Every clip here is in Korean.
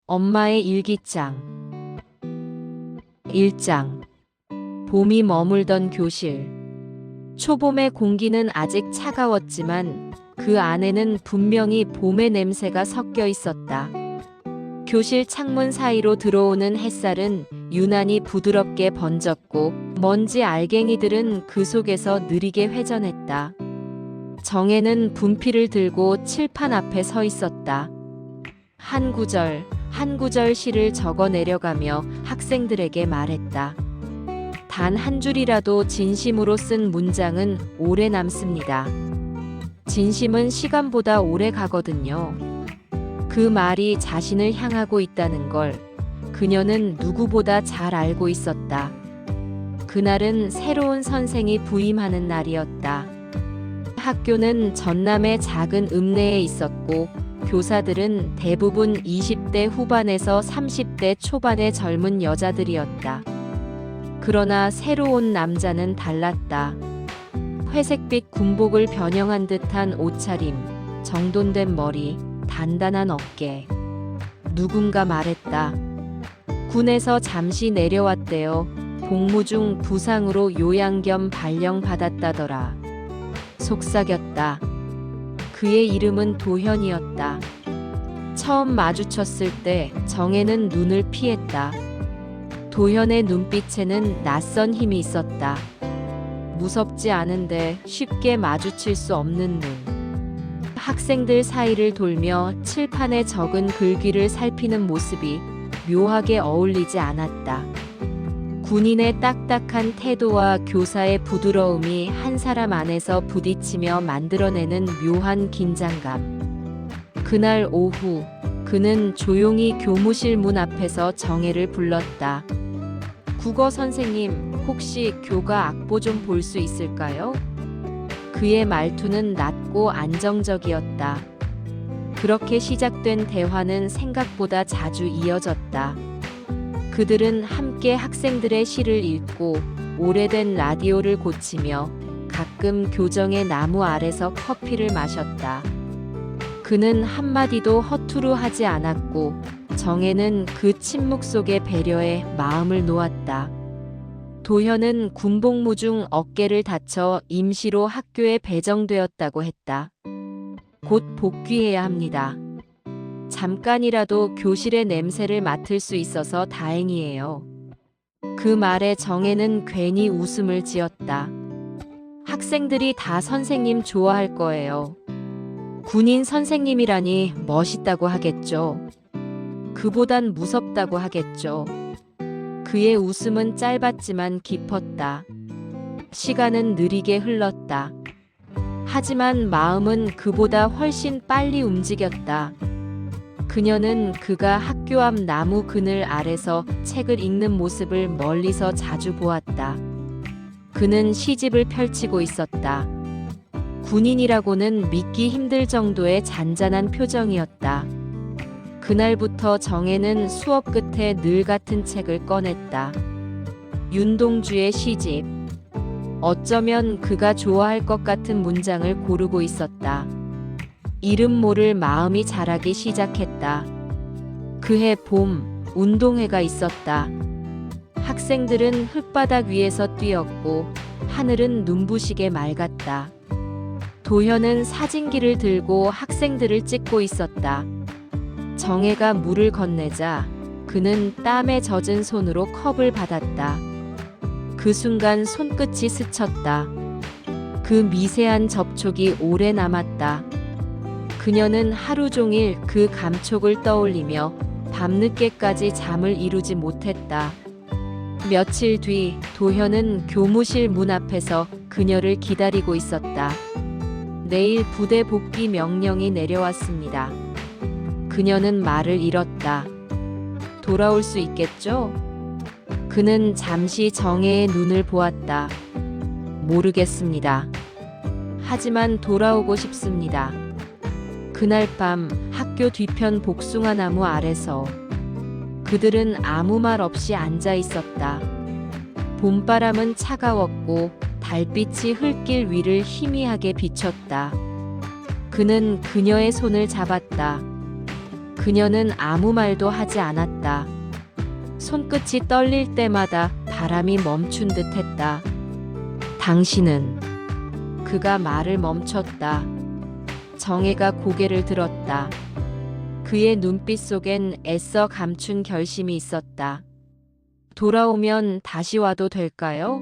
엄마의 일기장 1장. 봄이 머물던 교실. 초봄의 공기는 아직 차가웠지만 그 안에는 분명히 봄의 냄새가 섞여 있었다. 교실 창문 사이로 들어오는 햇살은 유난히 부드럽게 번졌고 먼지 알갱이들은 그 속에서 느리게 회전했다. 정혜는 분필을 들고 칠판 앞에 서 있었다. 한 구절, 한 구절 시를 적어 내려가며 학생들에게 말했다. 단 한 줄이라도 진심으로 쓴 문장은 오래 남습니다. 진심은 시간보다 오래 가거든요. 그 말이 자신을 향하고 있다는 걸 그녀는 누구보다 잘 알고 있었다. 그날은 새로운 선생이 부임하는 날이었다. 학교는 전남의 작은 읍내에 있었고 교사들은 대부분 20대 후반에서 30대 초반의 젊은 여자들이었다. 그러나 새로 온 남자는 달랐다. 회색빛 군복을 변형한 듯한 옷차림, 정돈된 머리, 단단한 어깨. 누군가 말했다. 군에서 잠시 내려왔대요. 복무 중 부상으로 요양 겸 발령 받았다더라. 속삭였다. 그의 이름은 도현이었다. 처음 마주쳤을 때 정혜는 눈을 피했다. 도현의 눈빛에는 낯선 힘이 있었다. 무섭지 않은데 쉽게 마주칠 수 없는 눈. 학생들 사이를 돌며 칠판에 적은 글귀를 살피는 모습이 묘하게 어울리지 않았다. 군인의 딱딱한 태도와 교사의 부드러움이 한 사람 안에서 부딪히며 만들어내는 묘한 긴장감. 그날 오후, 그는 조용히 교무실 문 앞에서 정혜를 불렀다. 국어 선생님, 혹시 교과 악보 좀 볼 수 있을까요? 그의 말투는 낮고 안정적이었다. 그렇게 시작된 대화는 생각보다 자주 이어졌다. 그들은 함께 학생들의 시를 읽고 오래된 라디오를 고치며 가끔 교정의 나무 아래서 커피를 마셨다. 그는 한마디도 허투루 하지 않았고 정혜는 그 침묵 속의 배려에 마음을 놓았다. 도현은 군복무 중 어깨를 다쳐 임시로 학교에 배정되었다고 했다. 곧 복귀해야 합니다. 잠깐이라도 교실의 냄새를 맡을 수 있어서 다행이에요. 그 말에 정혜는 괜히 웃음을 지었다. 학생들이 다 선생님 좋아할 거예요. 군인 선생님이라니 멋있다고 하겠죠. 그보단 무섭다고 하겠죠. 그의 웃음은 짧았지만 깊었다. 시간은 느리게 흘렀다. 하지만 마음은 그보다 훨씬 빨리 움직였다. 그녀는 그가 학교 앞 나무 그늘 아래서 책을 읽는 모습을 멀리서 자주 보았다. 그는 시집을 펼치고 있었다. 군인이라고는 믿기 힘들 정도의 잔잔한 표정이었다. 그날부터 정혜는 수업 끝에 늘 같은 책을 꺼냈다. 윤동주의 시집. 어쩌면 그가 좋아할 것 같은 문장을 고르고 있었다. 이름 모를 마음이 자라기 시작했다. 그해 봄, 운동회가 있었다. 학생들은 흙바닥 위에서 뛰었고 하늘은 눈부시게 맑았다. 도현은 사진기를 들고 학생들을 찍고 있었다. 정혜가 물을 건네자 그는 땀에 젖은 손으로 컵을 받았다. 그 순간 손끝이 스쳤다. 그 미세한 접촉이 오래 남았다. 그녀는 하루 종일 그 감촉을 떠올리며 밤늦게까지 잠을 이루지 못했다. 며칠 뒤 도현은 교무실 문 앞에서 그녀를 기다리고 있었다. 내일 부대 복귀 명령이 내려왔습니다. 그녀는 말을 잃었다. 돌아올 수 있겠죠? 그는 잠시 정혜의 눈을 보았다. 모르겠습니다. 하지만 돌아오고 싶습니다. 그날 밤 학교 뒤편 복숭아 나무 아래서 그들은 아무 말 없이 앉아 있었다. 봄바람은 차가웠고 달빛이 흙길 위를 희미하게 비췄다. 그는 그녀의 손을 잡았다. 그녀는 아무 말도 하지 않았다. 손끝이 떨릴 때마다 바람이 멈춘 듯 했다. 당신은. 그가 말을 멈췄다. 정혜가 고개를 들었다. 그의 눈빛 속엔 애써 감춘 결심이 있었다. 돌아오면 다시 와도 될까요?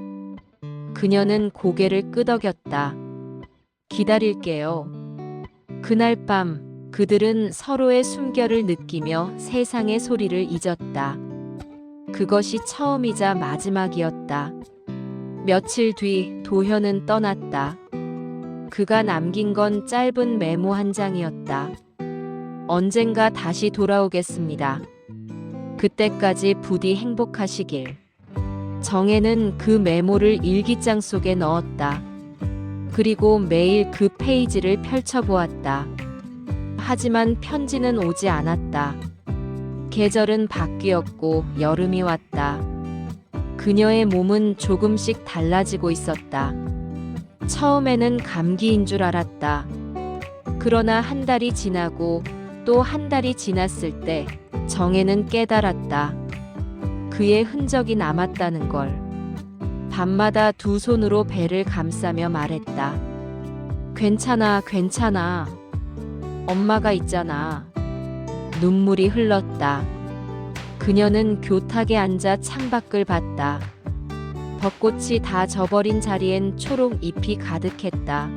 그녀는 고개를 끄덕였다. 기다릴게요. 그날 밤 그들은 서로의 숨결을 느끼며 세상의 소리를 잊었다. 그것이 처음이자 마지막이었다. 며칠 뒤 도현은 떠났다. 그가 남긴 건 짧은 메모 한 장이었다. 언젠가 다시 돌아오겠습니다. 그때까지 부디 행복하시길. 정혜는 그 메모를 일기장 속에 넣었다. 그리고 매일 그 페이지를 펼쳐보았다. 하지만 편지는 오지 않았다. 계절은 바뀌었고 여름이 왔다. 그녀의 몸은 조금씩 달라지고 있었다. 처음에는 감기인 줄 알았다. 그러나 한 달이 지나고 또 한 달이 지났을 때 정혜는 깨달았다. 그의 흔적이 남았다는 걸. 밤마다 두 손으로 배를 감싸며 말했다. 괜찮아, 괜찮아. 엄마가 있잖아. 눈물이 흘렀다. 그녀는 교탁에 앉아 창밖을 봤다. 벚꽃이 다 져버린 자리엔 초록 잎이 가득했다.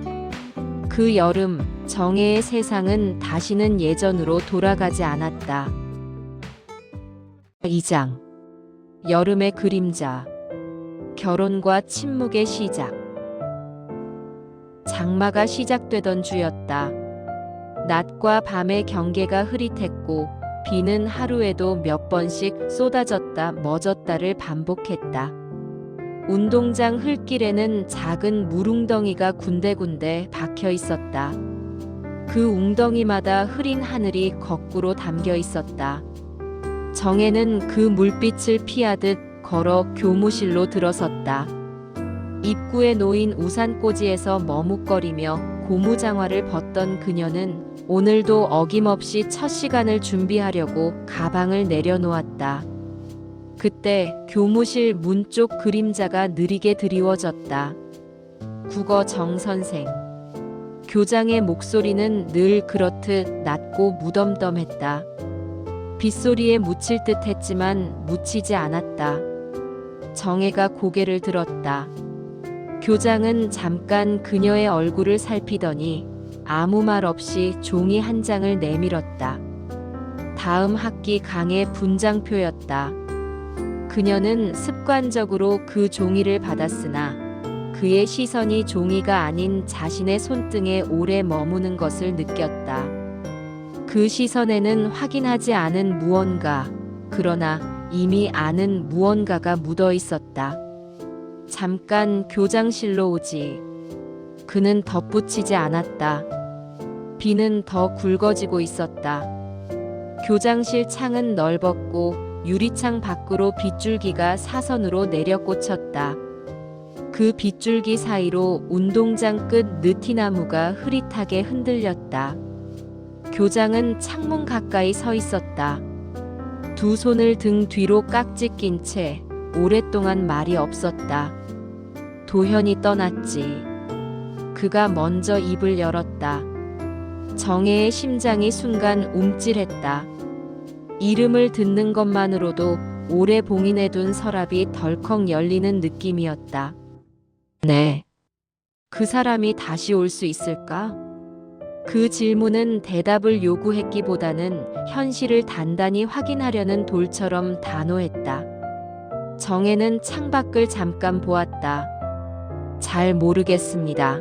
그 여름 정혜의 세상은 다시는 예전으로 돌아가지 않았다. 2장. 여름의 그림자. 결혼과 침묵의 시작. 장마가 시작되던 주였다. 낮과 밤의 경계가 흐릿했고 비는 하루에도 몇 번씩 쏟아졌다 멎었다를 반복했다. 운동장 흙길에는 작은 물웅덩이가 군데군데 박혀 있었다. 그 웅덩이마다 흐린 하늘이 거꾸로 담겨 있었다. 정혜는 그 물빛을 피하듯 걸어 교무실로 들어섰다. 입구에 놓인 우산꽂이에서 머뭇거리며 고무장화를 벗던 그녀는 오늘도 어김없이 첫 시간을 준비하려고 가방을 내려놓았다. 그때 교무실 문 쪽 그림자가 느리게 드리워졌다. 국어 정 선생. 교장의 목소리는 늘 그렇듯 낮고 무덤덤했다. 빗소리에 묻힐 듯 했지만 묻히지 않았다. 정혜가 고개를 들었다. 교장은 잠깐 그녀의 얼굴을 살피더니 아무 말 없이 종이 한 장을 내밀었다. 다음 학기 강의 분장표였다. 그녀는 습관적으로 그 종이를 받았으나 그의 시선이 종이가 아닌 자신의 손등에 오래 머무는 것을 느꼈다. 그 시선에는 확인하지 않은 무언가, 그러나 이미 아는 무언가가 묻어 있었다. 잠깐 교장실로 오지. 그는 덧붙이지 않았다. 비는 더 굵어지고 있었다. 교장실 창은 넓었고 유리창 밖으로 빗줄기가 사선으로 내려꽂혔다. 그 빗줄기 사이로 운동장 끝 느티나무가 흐릿하게 흔들렸다. 교장은 창문 가까이 서 있었다. 두 손을 등 뒤로 깍지 낀 채 오랫동안 말이 없었다. 도현이 떠났지. 그가 먼저 입을 열었다. 정혜의 심장이 순간 움찔했다. 이름을 듣는 것만으로도 오래 봉인해둔 서랍이 덜컥 열리는 느낌이었다. 네. 그 사람이 다시 올 수 있을까? 그 질문은 대답을 요구했기보다는 현실을 단단히 확인하려는 돌처럼 단호했다. 정혜는 창밖을 잠깐 보았다. 잘 모르겠습니다.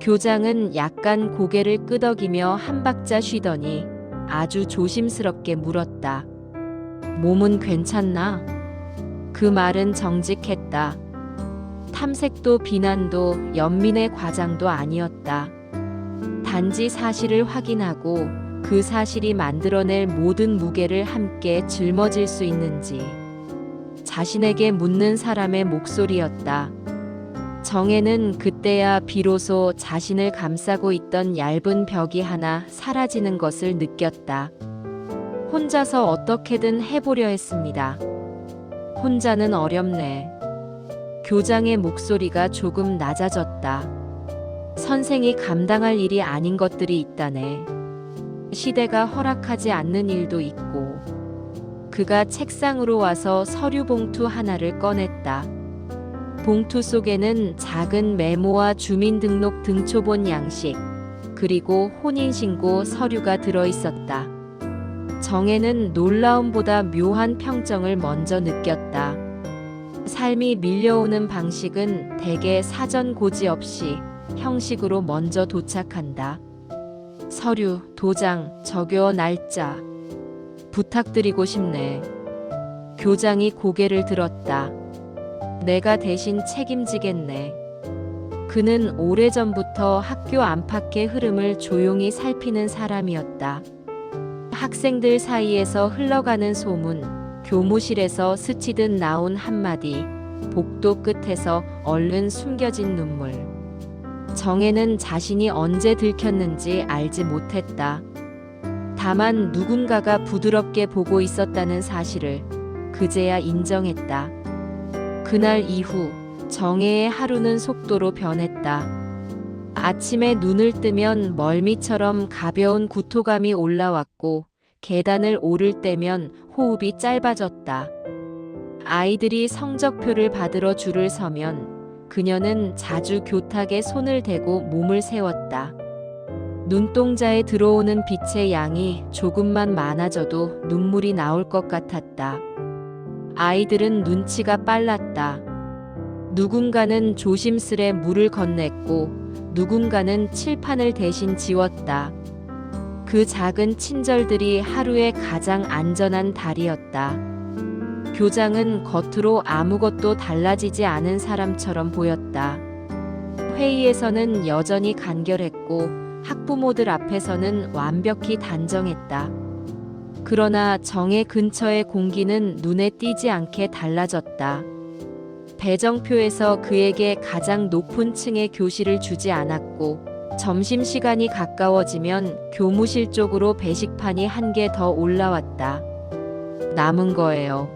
교장은 약간 고개를 끄덕이며 한 박자 쉬더니 아주 조심스럽게 물었다. 몸은 괜찮나? 그 말은 정직했다. 탐색도 비난도 연민의 과장도 아니었다. 단지 사실을 확인하고 그 사실이 만들어낼 모든 무게를 함께 짊어질 수 있는지 자신에게 묻는 사람의 목소리였다. 정혜는 그때야 비로소 자신을 감싸고 있던 얇은 벽이 하나 사라지는 것을 느꼈다. 혼자서 어떻게든 해보려 했습니다. 혼자는 어렵네. 교장의 목소리가 조금 낮아졌다. 선생이 감당할 일이 아닌 것들이 있다네. 시대가 허락하지 않는 일도 있고. 그가 책상으로 와서 서류 봉투 하나를 꺼냈다. 봉투 속에는 작은 메모와 주민등록 등초본 양식, 그리고 혼인신고 서류가 들어있었다. 정혜는 놀라움보다 묘한 평정을 먼저 느꼈다. 삶이 밀려오는 방식은 대개 사전 고지 없이 형식으로 먼저 도착한다. 서류, 도장, 적요 날짜. 부탁드리고 싶네. 교장이 고개를 들었다. 내가 대신 책임지겠네. 그는 오래전부터 학교 안팎의 흐름을 조용히 살피는 사람이었다. 학생들 사이에서 흘러가는 소문, 교무실에서 스치듯 나온 한마디, 복도 끝에서 얼른 숨겨진 눈물. 정혜는 자신이 언제 들켰는지 알지 못했다. 다만 누군가가 부드럽게 보고 있었다는 사실을 그제야 인정했다. 그날 이후 정혜의 하루는 속도로 변했다. 아침에 눈을 뜨면 멀미처럼 가벼운 구토감이 올라왔고 계단을 오를 때면 호흡이 짧아졌다. 아이들이 성적표를 받으러 줄을 서면 그녀는 자주 교탁에 손을 대고 몸을 세웠다. 눈동자에 들어오는 빛의 양이 조금만 많아져도 눈물이 나올 것 같았다. 아이들은 눈치가 빨랐다. 누군가는 조심스레 물을 건넸고 누군가는 칠판을 대신 지웠다. 그 작은 친절들이 하루의 가장 안전한 달이었다. 교장은 겉으로 아무것도 달라지지 않은 사람처럼 보였다. 회의에서는 여전히 간결했고 학부모들 앞에서는 완벽히 단정했다. 그러나 정의 근처의 공기는 눈에 띄지 않게 달라졌다. 배정표에서 그에게 가장 높은 층의 교실을 주지 않았고 점심시간이 가까워지면 교무실 쪽으로 배식판이 한 개 더 올라왔다. 남은 거예요.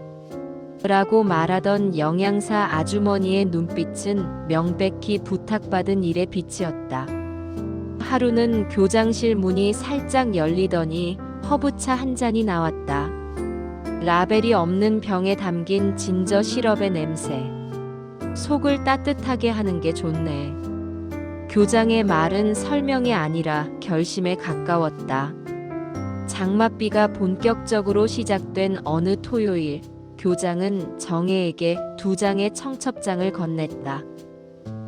라고 말하던 영양사 아주머니의 눈빛은 명백히 부탁받은 일의 빛이었다. 하루는 교장실 문이 살짝 열리더니 허브차 한 잔이 나왔다. 라벨이 없는 병에 담긴 진저 시럽의 냄새. 속을 따뜻하게 하는 게 좋네. 교장의 말은 설명이 아니라 결심에 가까웠다. 장맛비가 본격적으로 시작된 어느 토요일, 교장은 정혜에게 2장의 청첩장을 건넸다.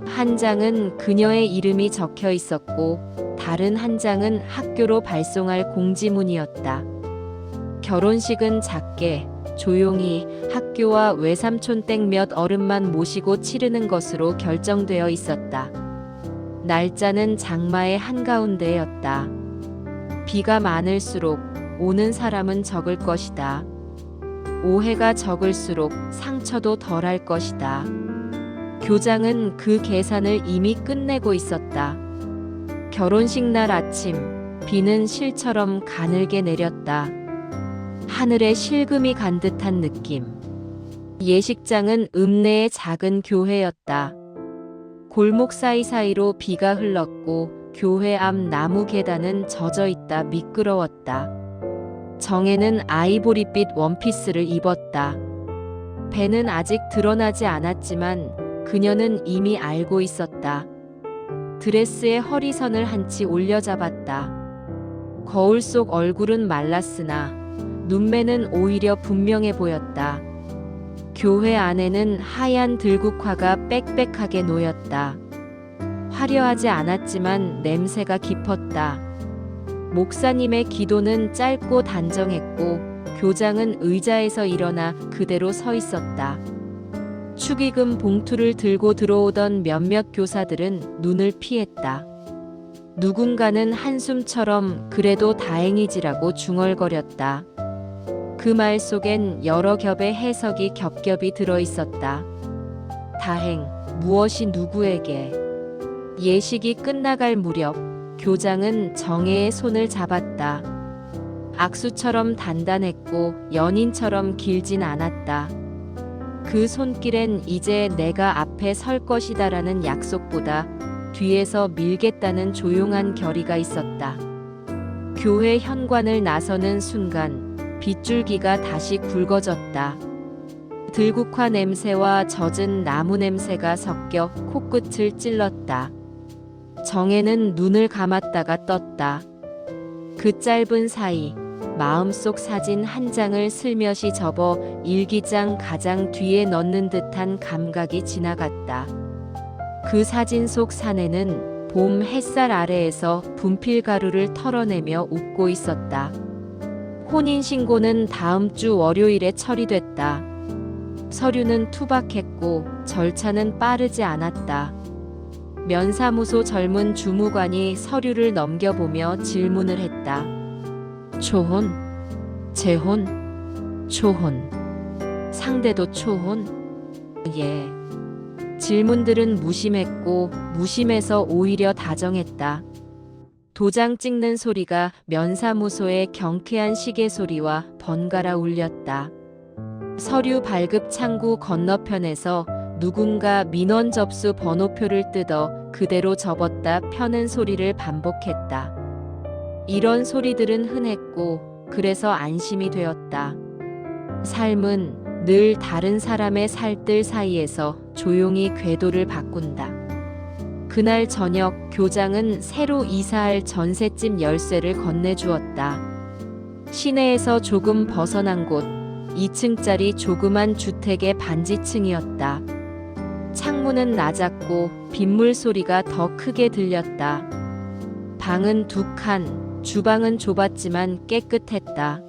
한 장은 그녀의 이름이 적혀 있었고 다른 한 장은 학교로 발송할 공지문이었다. 결혼식은 작게, 조용히 학교와 외삼촌 댁 몇 어른만 모시고 치르는 것으로 결정되어 있었다. 날짜는 장마의 한가운데였다. 비가 많을수록 오는 사람은 적을 것이다. 오해가 적을수록 상처도 덜할 것이다. 교장은 그 계산을 이미 끝내고 있었다. 결혼식 날 아침, 비는 실처럼 가늘게 내렸다. 하늘에 실금이 간 듯한 느낌. 예식장은 읍내의 작은 교회였다. 골목 사이사이로 비가 흘렀고 교회 앞 나무 계단은 젖어 있다 미끄러웠다. 정혜는 아이보리빛 원피스를 입었다. 배는 아직 드러나지 않았지만 그녀는 이미 알고 있었다. 드레스의 허리선을 한치 올려잡았다. 거울 속 얼굴은 말랐으나 눈매는 오히려 분명해 보였다. 교회 안에는 하얀 들국화가 빽빽하게 놓였다. 화려하지 않았지만 냄새가 깊었다. 목사님의 기도는 짧고 단정했고 교장은 의자에서 일어나 그대로 서 있었다. 축의금 봉투를 들고 들어오던 몇몇 교사들은 눈을 피했다. 누군가는 한숨처럼 그래도 다행이지라고 중얼거렸다. 그 말 속엔 여러 겹의 해석이 겹겹이 들어있었다. 다행, 무엇이 누구에게. 예식이 끝나갈 무렵 교장은 정혜의 손을 잡았다. 악수처럼 단단했고 연인처럼 길진 않았다. 그 손길엔 이제 내가 앞에 설 것이다라는 약속보다 뒤에서 밀겠다는 조용한 결의가 있었다. 교회 현관을 나서는 순간 빗줄기가 다시 굵어졌다. 들국화 냄새와 젖은 나무 냄새가 섞여 코끝을 찔렀다. 정혜는 눈을 감았다가 떴다. 그 짧은 사이 마음속 사진 한 장을 슬며시 접어 일기장 가장 뒤에 넣는 듯한 감각이 지나갔다. 그 사진 속 사내는 봄 햇살 아래에서 분필가루를 털어내며 웃고 있었다. 혼인신고는 다음 주 월요일에 처리됐다. 서류는 투박했고 절차는 빠르지 않았다. 면사무소 젊은 주무관이 서류를 넘겨보며 질문을 했다. 초혼? 재혼? 초혼? 상대도 초혼? 예. 질문들은 무심했고 무심해서 오히려 다정했다. 도장 찍는 소리가 면사무소의 경쾌한 시계 소리와 번갈아 울렸다. 서류 발급 창구 건너편에서 누군가 민원 접수 번호표를 뜯어 그대로 접었다 펴는 소리를 반복했다. 이런 소리들은 흔했고 그래서 안심이 되었다. 삶은 늘 다른 사람의 살뜰 사이에서 조용히 궤도를 바꾼다. 그날 저녁 교장은 새로 이사할 전셋집 열쇠를 건네주었다. 시내에서 조금 벗어난 곳 2층짜리 조그만 주택의 반지층이었다. 창문은 낮았고 빗물 소리가 더 크게 들렸다. 방은 2칸, 주방은 좁았지만 깨끗했다.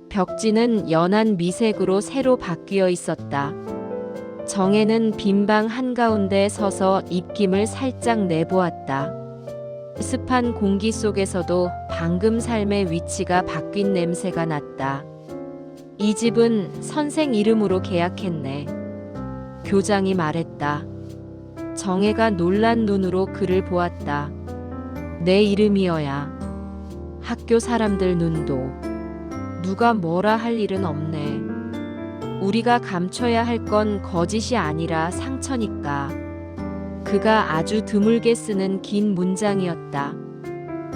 벽지는 연한 미색으로 새로 바뀌어 있었다. 정혜는 빈 방 한가운데 서서 입김을 살짝 내보았다. 습한 공기 속에서도 방금 삶의 위치가 바뀐 냄새가 났다. 이 집은 선생 이름으로 계약했네. 교장이 말했다. 정혜가 놀란 눈으로 그를 보았다. 내 이름이어야. 학교 사람들 눈도. 누가 뭐라 할 일은 없네. 우리가 감춰야 할 건 거짓이 아니라 상처니까. 그가 아주 드물게 쓰는 긴 문장이었다.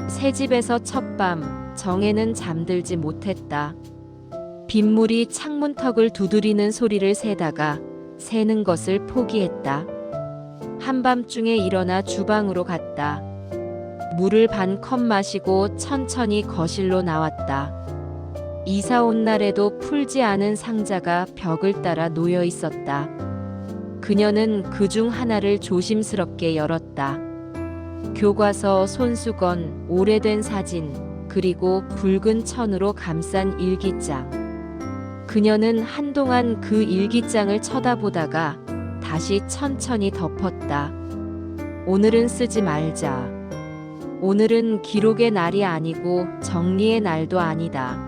새 집에서 첫밤 정혜는 잠들지 못했다. 빗물이 창문턱을 두드리는 소리를 세다가 새는 것을 포기했다. 한밤중에 일어나 주방으로 갔다. 물을 반 컵 마시고 천천히 거실로 나왔다. 이사 온 날에도 풀지 않은 상자가 벽을 따라 놓여 있었다. 그녀는 그 중 하나를 조심스럽게 열었다. 교과서, 손수건, 오래된 사진, 그리고 붉은 천으로 감싼 일기장. 그녀는 한동안 그 일기장을 쳐다보다가 다시 천천히 덮었다. 오늘은 쓰지 말자. 오늘은 기록의 날이 아니고 정리의 날도 아니다.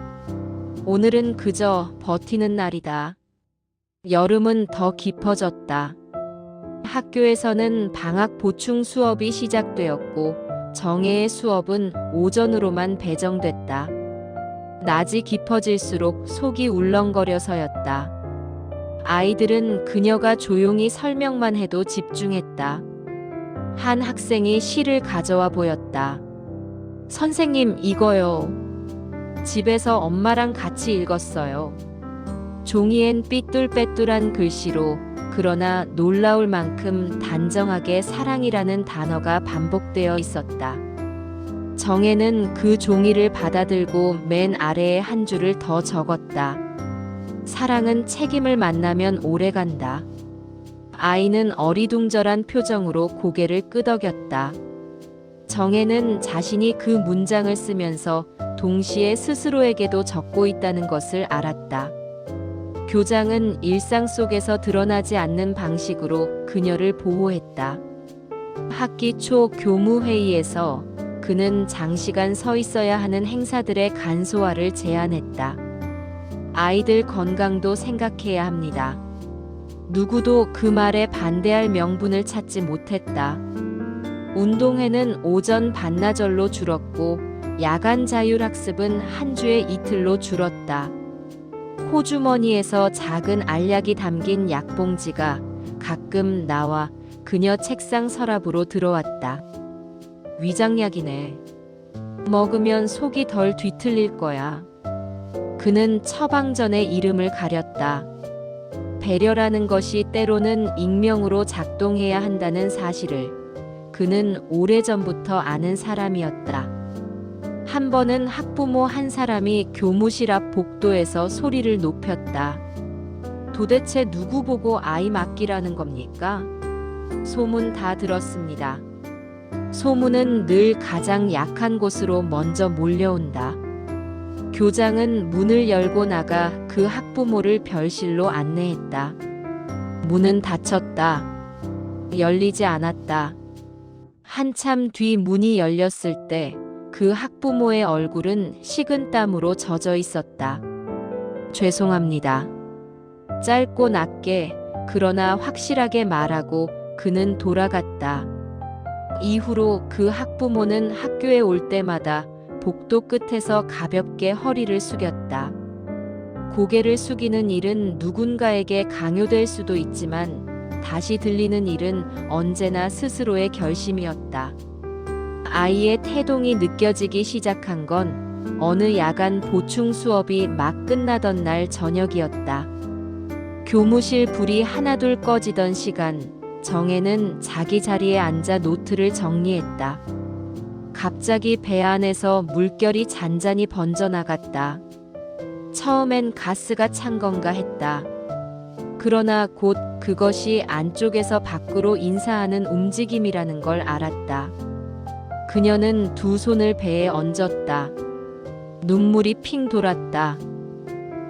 오늘은 그저 버티는 날이다. 여름은 더 깊어졌다. 학교에서는 방학 보충 수업이 시작되었고 정혜의 수업은 오전으로만 배정됐다. 낮이 깊어질수록 속이 울렁거려서였다. 아이들은 그녀가 조용히 설명만 해도 집중했다. 한 학생이 시를 가져와 보였다. 선생님, 이거요. 집에서 엄마랑 같이 읽었어요. 종이엔 삐뚤빼뚤한 글씨로 그러나 놀라울 만큼 단정하게 사랑이라는 단어가 반복되어 있었다. 정혜는 그 종이를 받아들고 맨 아래에 한 줄을 더 적었다. 사랑은 책임을 만나면 오래간다. 아이는 어리둥절한 표정으로 고개를 끄덕였다. 정혜는 자신이 그 문장을 쓰면서 동시에 스스로에게도 적고 있다는 것을 알았다. 교장은 일상 속에서 드러나지 않는 방식으로 그녀를 보호했다. 학기 초 교무회의에서 그는 장시간 서 있어야 하는 행사들의 간소화를 제안했다. 아이들 건강도 생각해야 합니다. 누구도 그 말에 반대할 명분을 찾지 못했다. 운동회는 오전 반나절로 줄었고 야간 자율학습은 한 주에 이틀로 줄었다. 호주머니에서 작은 알약이 담긴 약봉지가 가끔 나와 그녀 책상 서랍으로 들어왔다. 위장약이네. 먹으면 속이 덜 뒤틀릴 거야. 그는 처방 전에 이름을 가렸다. 배려라는 것이 때로는 익명으로 작동해야 한다는 사실을 그는 오래전부터 아는 사람이었다. 한 번은 학부모 한 사람이 교무실 앞 복도에서 소리를 높였다. 도대체 누구 보고 아이 맡기라는 겁니까? 소문 다 들었습니다. 소문은 늘 가장 약한 곳으로 먼저 몰려온다. 교장은 문을 열고 나가 그 학부모를 별실로 안내했다. 문은 닫혔다. 열리지 않았다. 한참 뒤 문이 열렸을 때 그 학부모의 얼굴은 식은땀으로 젖어 있었다. 죄송합니다. 짧고 낮게 그러나 확실하게 말하고 그는 돌아갔다. 이후로 그 학부모는 학교에 올 때마다 복도 끝에서 가볍게 허리를 숙였다. 고개를 숙이는 일은 누군가에게 강요될 수도 있지만 다시 들리는 일은 언제나 스스로의 결심이었다. 아이의 태동이 느껴지기 시작한 건 어느 야간 보충 수업이 막 끝나던 날 저녁이었다. 교무실 불이 하나둘 꺼지던 시간, 정혜는 자기 자리에 앉아 노트를 정리했다. 갑자기 배 안에서 물결이 잔잔히 번져나갔다. 처음엔 가스가 찬 건가 했다. 그러나 곧 그것이 안쪽에서 밖으로 인사하는 움직임이라는 걸 알았다. 그녀는 두 손을 배에 얹었다. 눈물이 핑 돌았다.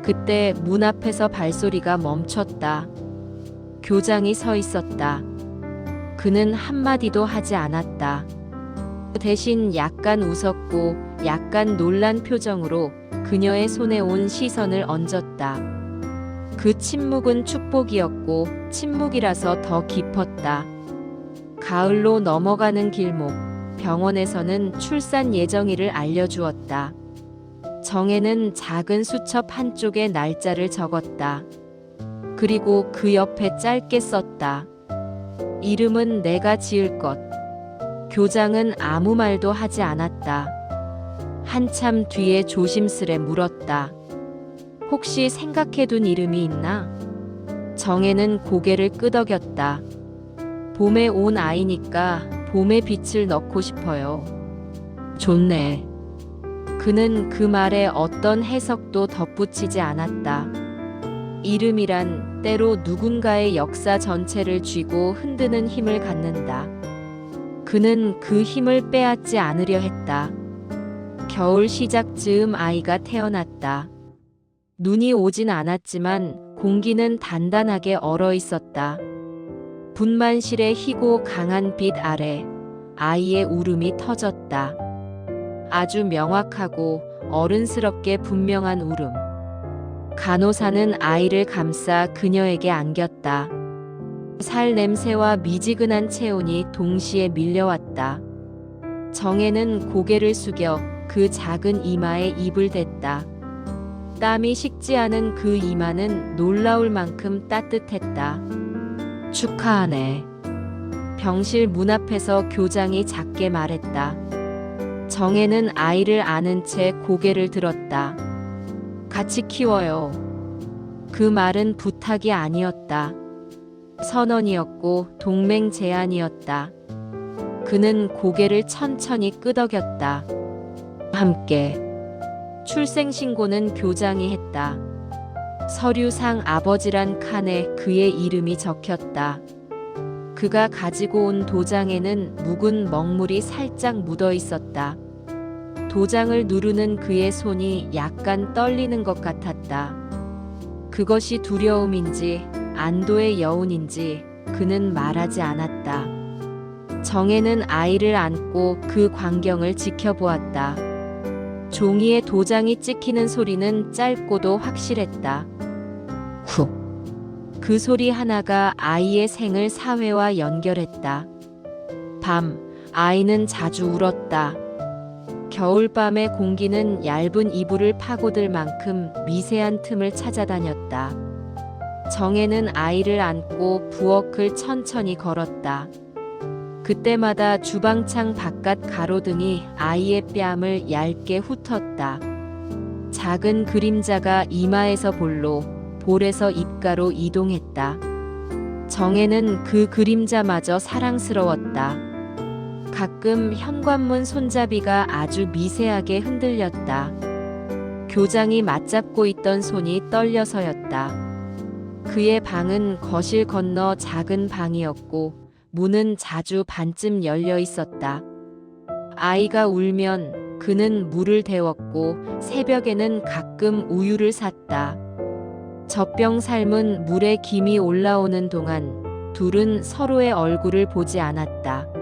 그때 문 앞에서 발소리가 멈췄다. 교장이 서 있었다. 그는 한마디도 하지 않았다. 대신 약간 웃었고 약간 놀란 표정으로 그녀의 손에 온 시선을 얹었다. 그 침묵은 축복이었고 침묵이라서 더 깊었다. 가을로 넘어가는 길목, 병원에서는 출산 예정일을 알려주었다. 정혜는 작은 수첩 한쪽에 날짜를 적었다. 그리고 그 옆에 짧게 썼다. 이름은 내가 지을 것. 교장은 아무 말도 하지 않았다. 한참 뒤에 조심스레 물었다. 혹시 생각해둔 이름이 있나? 정혜는 고개를 끄덕였다. 봄에 온 아이니까 봄의 빛을 넣고 싶어요. 좋네. 그는 그 말에 어떤 해석도 덧붙이지 않았다. 이름이란 때로 누군가의 역사 전체를 쥐고 흔드는 힘을 갖는다. 그는 그 힘을 빼앗지 않으려 했다. 겨울 시작 즈음 아이가 태어났다. 눈이 오진 않았지만 공기는 단단하게 얼어 있었다. 분만실의 희고 강한 빛 아래 아이의 울음이 터졌다. 아주 명확하고 어른스럽게 분명한 울음. 간호사는 아이를 감싸 그녀에게 안겼다. 살 냄새와 미지근한 체온이 동시에 밀려왔다. 정혜는 고개를 숙여 그 작은 이마에 입을 댔다. 땀이 식지 않은 그 이마는 놀라울 만큼 따뜻했다. 축하하네. 병실 문 앞에서 교장이 작게 말했다. 정혜는 아이를 안은 채 고개를 들었다. 같이 키워요. 그 말은 부탁이 아니었다. 선언이었고 동맹 제안이었다. 그는 고개를 천천히 끄덕였다. 함께. 출생신고는 교장이 했다. 서류상 아버지란 칸에 그의 이름이 적혔다. 그가 가지고 온 도장에는 묵은 먹물이 살짝 묻어 있었다. 도장을 누르는 그의 손이 약간 떨리는 것 같았다. 그것이 두려움인지 안도의 여운인지 그는 말하지 않았다. 정혜는 아이를 안고 그 광경을 지켜보았다. 종이에 도장이 찍히는 소리는 짧고도 확실했다. 훅. 그 소리 하나가 아이의 생을 사회와 연결했다. 밤, 아이는 자주 울었다. 겨울밤의 공기는 얇은 이불을 파고들 만큼 미세한 틈을 찾아다녔다. 정혜는 아이를 안고 부엌을 천천히 걸었다. 그때마다 주방창 바깥 가로등이 아이의 뺨을 얇게 훑었다. 작은 그림자가 이마에서 볼로, 볼에서 입가로 이동했다. 정혜는 그 그림자마저 사랑스러웠다. 가끔 현관문 손잡이가 아주 미세하게 흔들렸다. 교장이 맞잡고 있던 손이 떨려서였다. 그의 방은 거실 건너 작은 방이었고 문은 자주 반쯤 열려 있었다. 아이가 울면 그는 물을 데웠고 새벽에는 가끔 우유를 샀다. 젖병 삶은 물에 김이 올라오는 동안 둘은 서로의 얼굴을 보지 않았다.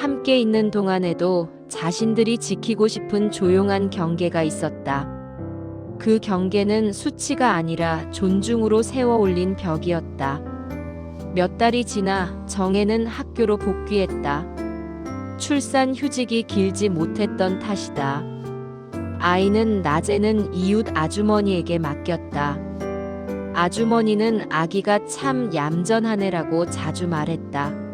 함께 있는 동안에도 자신들이 지키고 싶은 조용한 경계가 있었다. 그 경계는 수치가 아니라 존중으로 세워 올린 벽이었다. 몇 달이 지나 정혜는 학교로 복귀했다. 출산 휴직이 길지 못했던 탓이다. 아이는 낮에는 이웃 아주머니에게 맡겼다. 아주머니는 아기가 참 얌전한 애라고 자주 말했다.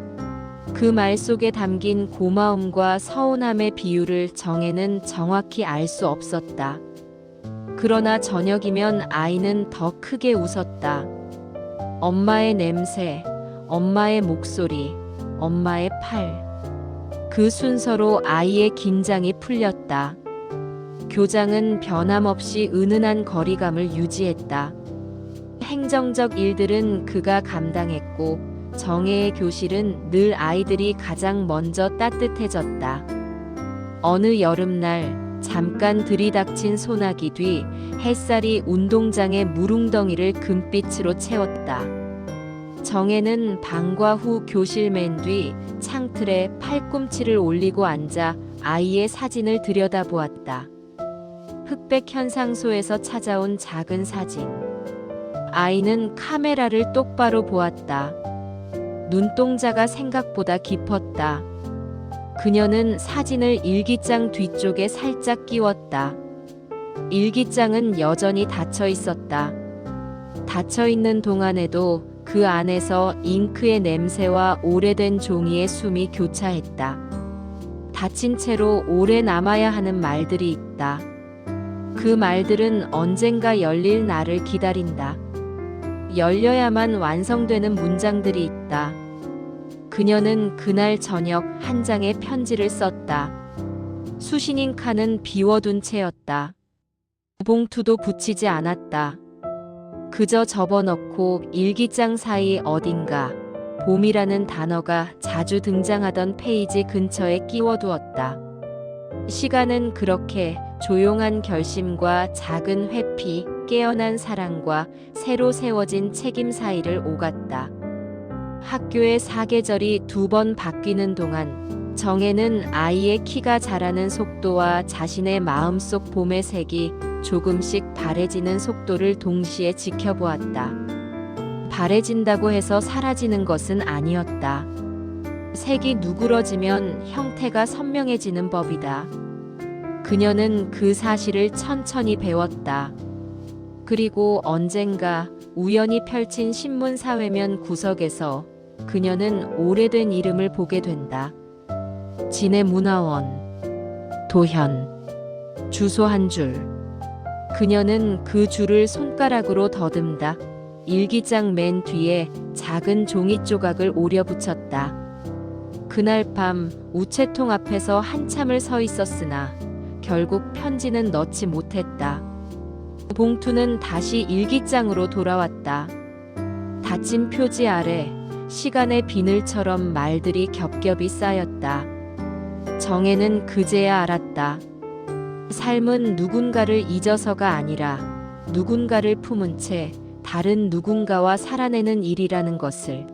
그 말 속에 담긴 고마움과 서운함의 비율을 정혜는 정확히 알 수 없었다. 그러나 저녁이면 아이는 더 크게 웃었다. 엄마의 냄새, 엄마의 목소리, 엄마의 팔. 그 순서로 아이의 긴장이 풀렸다. 교장은 변함없이 은은한 거리감을 유지했다. 행정적 일들은 그가 감당했고 정혜의 교실은 늘 아이들이 가장 먼저 따뜻해졌다. 어느 여름날 잠깐 들이닥친 소나기 뒤 햇살이 운동장의 물웅덩이를 금빛으로 채웠다. 정혜는 방과 후 교실 맨 뒤 창틀에 팔꿈치를 올리고 앉아 아이의 사진을 들여다보았다. 흑백 현상소에서 찾아온 작은 사진. 아이는 카메라를 똑바로 보았다. 눈동자가 생각보다 깊었다. 그녀는 사진을 일기장 뒤쪽에 살짝 끼웠다. 일기장은 여전히 닫혀 있었다. 닫혀 있는 동안에도 그 안에서 잉크의 냄새와 오래된 종이의 숨이 교차했다. 닫힌 채로 오래 남아야 하는 말들이 있다. 그 말들은 언젠가 열릴 날을 기다린다. 열려야만 완성되는 문장들이 있다. 그녀는 그날 저녁 한 장의 편지를 썼다. 수신인 칸은 비워둔 채였다. 봉투도 붙이지 않았다. 그저 접어넣고 일기장 사이 어딘가 봄이라는 단어가 자주 등장하던 페이지 근처에 끼워두었다. 시간은 그렇게 조용한 결심과 작은 회피, 깨어난 사랑과 새로 세워진 책임 사이를 오갔다. 학교의 사계절이 2번 바뀌는 동안 정혜는 아이의 키가 자라는 속도와 자신의 마음속 봄의 색이 조금씩 바래지는 속도를 동시에 지켜보았다. 바래진다고 해서 사라지는 것은 아니었다. 색이 누그러지면 형태가 선명해지는 법이다. 그녀는 그 사실을 천천히 배웠다. 그리고 언젠가 우연히 펼친 신문 사회면 구석에서 그녀는 오래된 이름을 보게 된다. 진해문화원, 도현, 주소 한 줄. 그녀는 그 줄을 손가락으로 더듬다 일기장 맨 뒤에 작은 종이 조각을 오려 붙였다. 그날 밤 우체통 앞에서 한참을 서 있었으나 결국 편지는 넣지 못했다. 봉투는 다시 일기장으로 돌아왔다. 닫힌 표지 아래 시간의 비늘처럼 말들이 겹겹이 쌓였다. 정혜는 그제야 알았다. 삶은 누군가를 잊어서가 아니라 누군가를 품은 채 다른 누군가와 살아내는 일이라는 것을.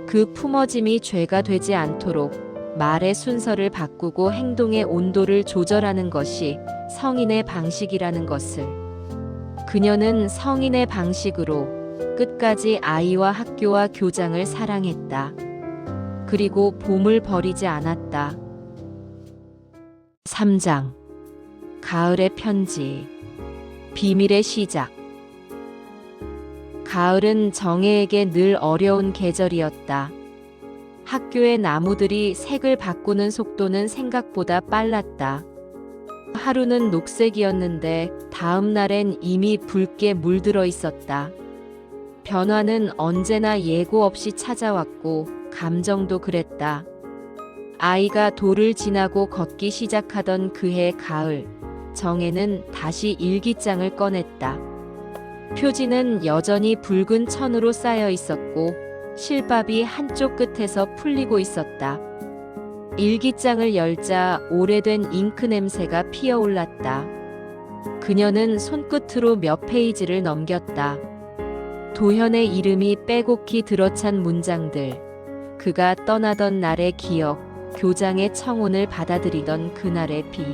그 품어짐이 죄가 되지 않도록 말의 순서를 바꾸고 행동의 온도를 조절하는 것이 성인의 방식이라는 것을. 그녀는 성인의 방식으로 끝까지 아이와 학교와 교장을 사랑했다. 그리고 봄을 버리지 않았다. 3장. 가을의 편지. 비밀의 시작. 가을은 정혜에게 늘 어려운 계절이었다. 학교의 나무들이 색을 바꾸는 속도는 생각보다 빨랐다. 하루는 녹색이었는데 다음 날엔 이미 붉게 물들어 있었다. 변화는 언제나 예고 없이 찾아왔고 감정도 그랬다. 아이가 돌을 지나고 걷기 시작하던 그해 가을, 정혜는 다시 일기장을 꺼냈다. 표지는 여전히 붉은 천으로 쌓여 있었고 실밥이 한쪽 끝에서 풀리고 있었다. 일기장을 열자 오래된 잉크 냄새가 피어올랐다. 그녀는 손끝으로 몇 페이지를 넘겼다. 도현의 이름이 빼곡히 들어찬 문장들, 그가 떠나던 날의 기억, 교장의 청혼을 받아들이던 그날의 비.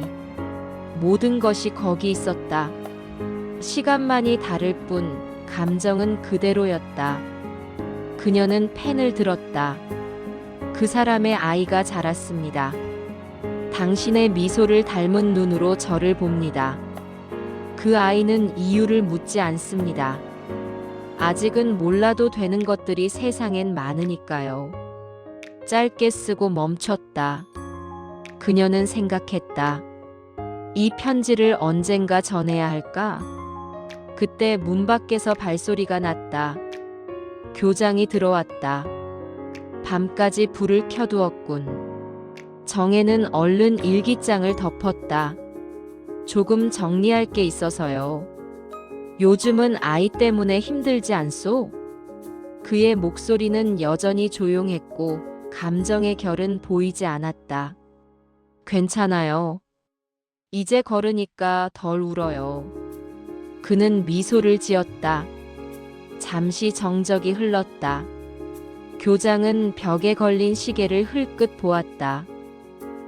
모든 것이 거기 있었다. 시간만이 다를 뿐 감정은 그대로였다. 그녀는 펜을 들었다. 그 사람의 아이가 자랐습니다. 당신의 미소를 닮은 눈으로 저를 봅니다. 그 아이는 이유를 묻지 않습니다. 아직은 몰라도 되는 것들이 세상엔 많으니까요. 짧게 쓰고 멈췄다. 그녀는 생각했다. 이 편지를 언젠가 전해야 할까? 그때 문 밖에서 발소리가 났다. 교장이 들어왔다. 밤까지 불을 켜두었군. 정혜는 얼른 일기장을 덮었다. 조금 정리할 게 있어서요. 요즘은 아이 때문에 힘들지 않소? 그의 목소리는 여전히 조용했고 감정의 결은 보이지 않았다. 괜찮아요. 이제 걸으니까 덜 울어요. 그는 미소를 지었다. 잠시 정적이 흘렀다. 교장은 벽에 걸린 시계를 흘끗 보았다.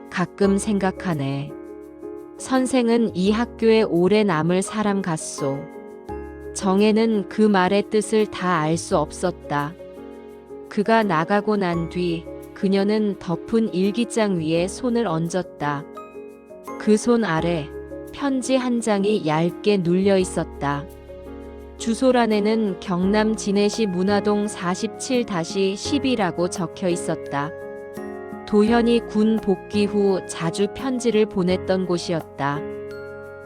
가끔 생각하네. 선생은 이 학교에 오래 남을 사람 같소. 정혜는 그 말의 뜻을 다 알 수 없었다. 그가 나가고 난 뒤 그녀는 덮은 일기장 위에 손을 얹었다. 그 손 아래 편지 한 장이 얇게 눌려 있었다. 주소란에는 경남 진해시 문화동 47-10이라고 적혀 있었다. 도현이 군 복귀 후 자주 편지를 보냈던 곳이었다.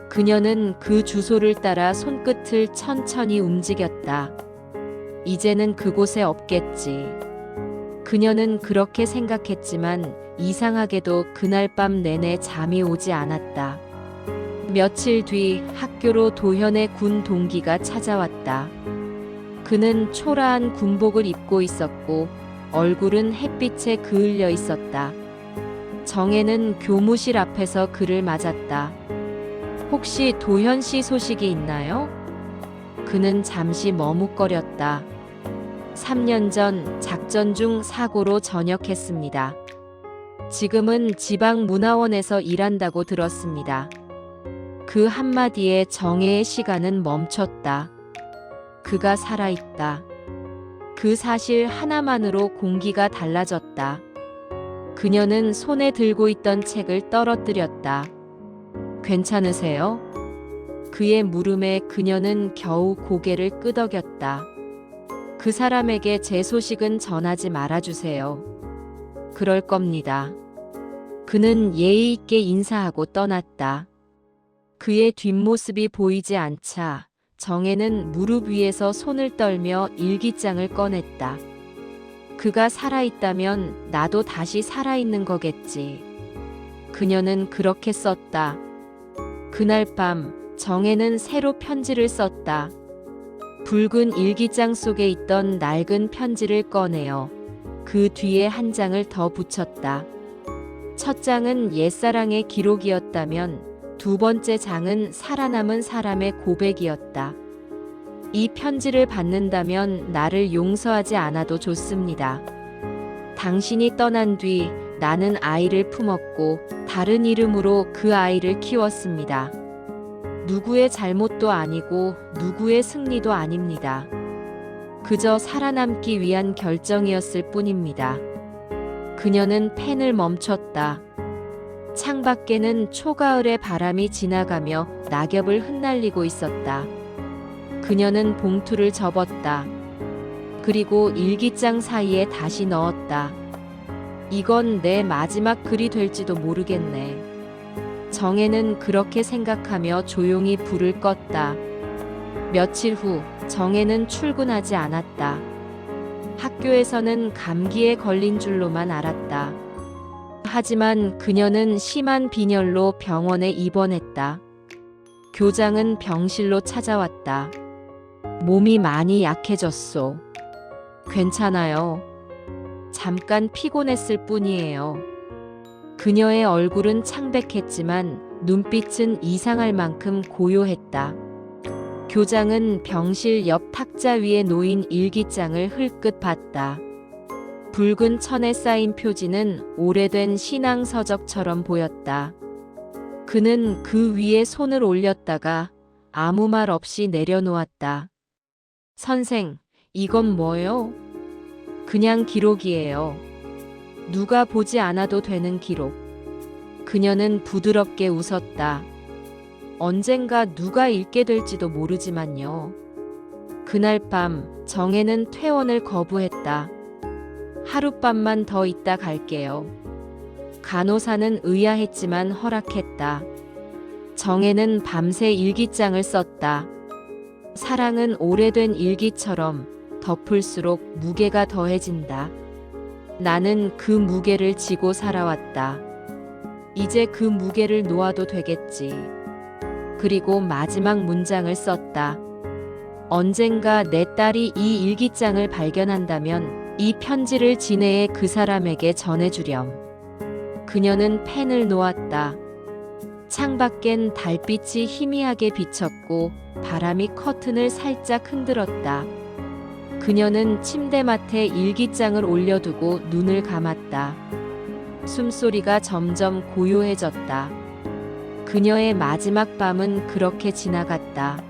그녀는 그 주소를 따라 손끝을 천천히 움직였다. 이제는 그곳에 없겠지. 그녀는 그렇게 생각했지만 이상하게도 그날 밤 내내 잠이 오지 않았다. 며칠 뒤 학교로 도현의 군 동기가 찾아왔다. 그는 초라한 군복을 입고 있었고 얼굴은 햇빛에 그을려 있었다. 정혜는 교무실 앞에서 그를 맞았다. 혹시 도현 씨 소식이 있나요? 그는 잠시 머뭇거렸다. 3년 전 작전 중 사고로 전역했습니다. 지금은 지방문화원에서 일한다고 들었습니다. 그 한마디에 정혜의 시간은 멈췄다. 그가 살아있다. 그 사실 하나만으로 공기가 달라졌다. 그녀는 손에 들고 있던 책을 떨어뜨렸다. 괜찮으세요? 그의 물음에 그녀는 겨우 고개를 끄덕였다. 그 사람에게 제 소식은 전하지 말아주세요. 그럴 겁니다. 그는 예의 있게 인사하고 떠났다. 그의 뒷모습이 보이지 않자 정혜는 무릎 위에서 손을 떨며 일기장을 꺼냈다. 그가 살아있다면 나도 다시 살아있는 거겠지. 그녀는 그렇게 썼다. 그날 밤 정혜는 새로 편지를 썼다. 붉은 일기장 속에 있던 낡은 편지를 꺼내어 그 뒤에 한 장을 더 붙였다. 첫 장은 옛사랑의 기록이었다면 두 번째 장은 살아남은 사람의 고백이었다. 이 편지를 받는다면 나를 용서하지 않아도 좋습니다. 당신이 떠난 뒤 나는 아이를 품었고 다른 이름으로 그 아이를 키웠습니다. 누구의 잘못도 아니고 누구의 승리도 아닙니다. 그저 살아남기 위한 결정이었을 뿐입니다. 그녀는 펜을 멈췄다. 창밖에는 초가을의 바람이 지나가며 낙엽을 흩날리고 있었다. 그녀는 봉투를 접었다. 그리고 일기장 사이에 다시 넣었다. 이건 내 마지막 글이 될지도 모르겠네. 정혜는 그렇게 생각하며 조용히 불을 껐다. 며칠 후 정혜는 출근하지 않았다. 학교에서는 감기에 걸린 줄로만 알았다. 하지만 그녀는 심한 빈혈로 병원에 입원했다. 교장은 병실로 찾아왔다. 몸이 많이 약해졌소. 괜찮아요. 잠깐 피곤했을 뿐이에요. 그녀의 얼굴은 창백했지만 눈빛은 이상할 만큼 고요했다. 교장은 병실 옆 탁자 위에 놓인 일기장을 흘끗 봤다. 붉은 천에 쌓인 표지는 오래된 신앙서적처럼 보였다. 그는 그 위에 손을 올렸다가 아무 말 없이 내려놓았다. 선생, 이건 뭐요? 그냥 기록이에요. 누가 보지 않아도 되는 기록. 그녀는 부드럽게 웃었다. 언젠가 누가 읽게 될지도 모르지만요. 그날 밤 정혜는 퇴원을 거부했다. 하룻밤만 더 있다 갈게요. 간호사는 의아했지만 허락했다. 정혜는 밤새 일기장을 썼다. 사랑은 오래된 일기처럼 덮을수록 무게가 더해진다. 나는 그 무게를 지고 살아왔다. 이제 그 무게를 놓아도 되겠지. 그리고 마지막 문장을 썼다. 언젠가 내 딸이 이 일기장을 발견한다면 이 편지를 진해에 그 사람에게 전해주렴. 그녀는 펜을 놓았다. 창밖엔 달빛이 희미하게 비쳤고 바람이 커튼을 살짝 흔들었다. 그녀는 침대맡에 일기장을 올려두고 눈을 감았다. 숨소리가 점점 고요해졌다. 그녀의 마지막 밤은 그렇게 지나갔다.